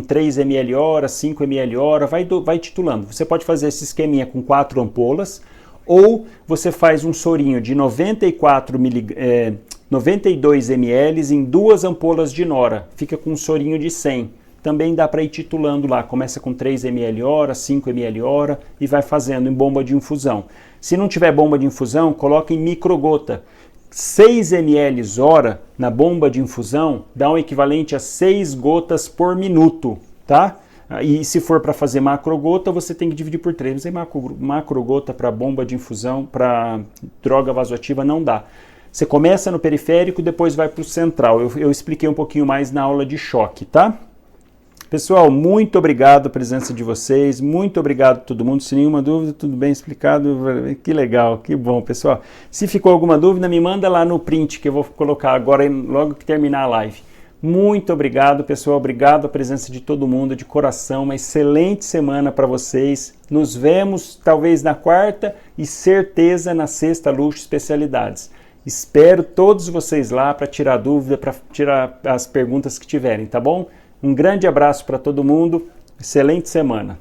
3 ml hora, 5 ml hora, vai titulando. Você pode fazer esse esqueminha com 4 ampolas, ou você faz um sorinho de 92 ml em 2 ampolas de nora. Fica com um sorinho de 100. Também dá para ir titulando lá. Começa com 3 ml hora, 5 ml hora e vai fazendo em bomba de infusão. Se não tiver bomba de infusão, coloca em microgota. 6 ml hora na bomba de infusão dá um equivalente a 6 gotas por minuto, tá? E se for para fazer macrogota, você tem que dividir por 3. Mas aí macrogota para bomba de infusão, para droga vasoativa, não dá. Você começa no periférico, depois vai para o central. Eu expliquei um pouquinho mais na aula de choque, tá? Pessoal, muito obrigado a presença de vocês, muito obrigado a todo mundo. Se nenhuma dúvida, tudo bem explicado, que legal, que bom, pessoal. Se ficou alguma dúvida, me manda lá no print que eu vou colocar agora, logo que terminar a live. Muito obrigado, pessoal, obrigado a presença de todo mundo, de coração, uma excelente semana para vocês. Nos vemos talvez na quarta e certeza na sexta Luxo Especialidades. Espero todos vocês lá para tirar dúvida, para tirar as perguntas que tiverem, tá bom? Um grande abraço para todo mundo, excelente semana.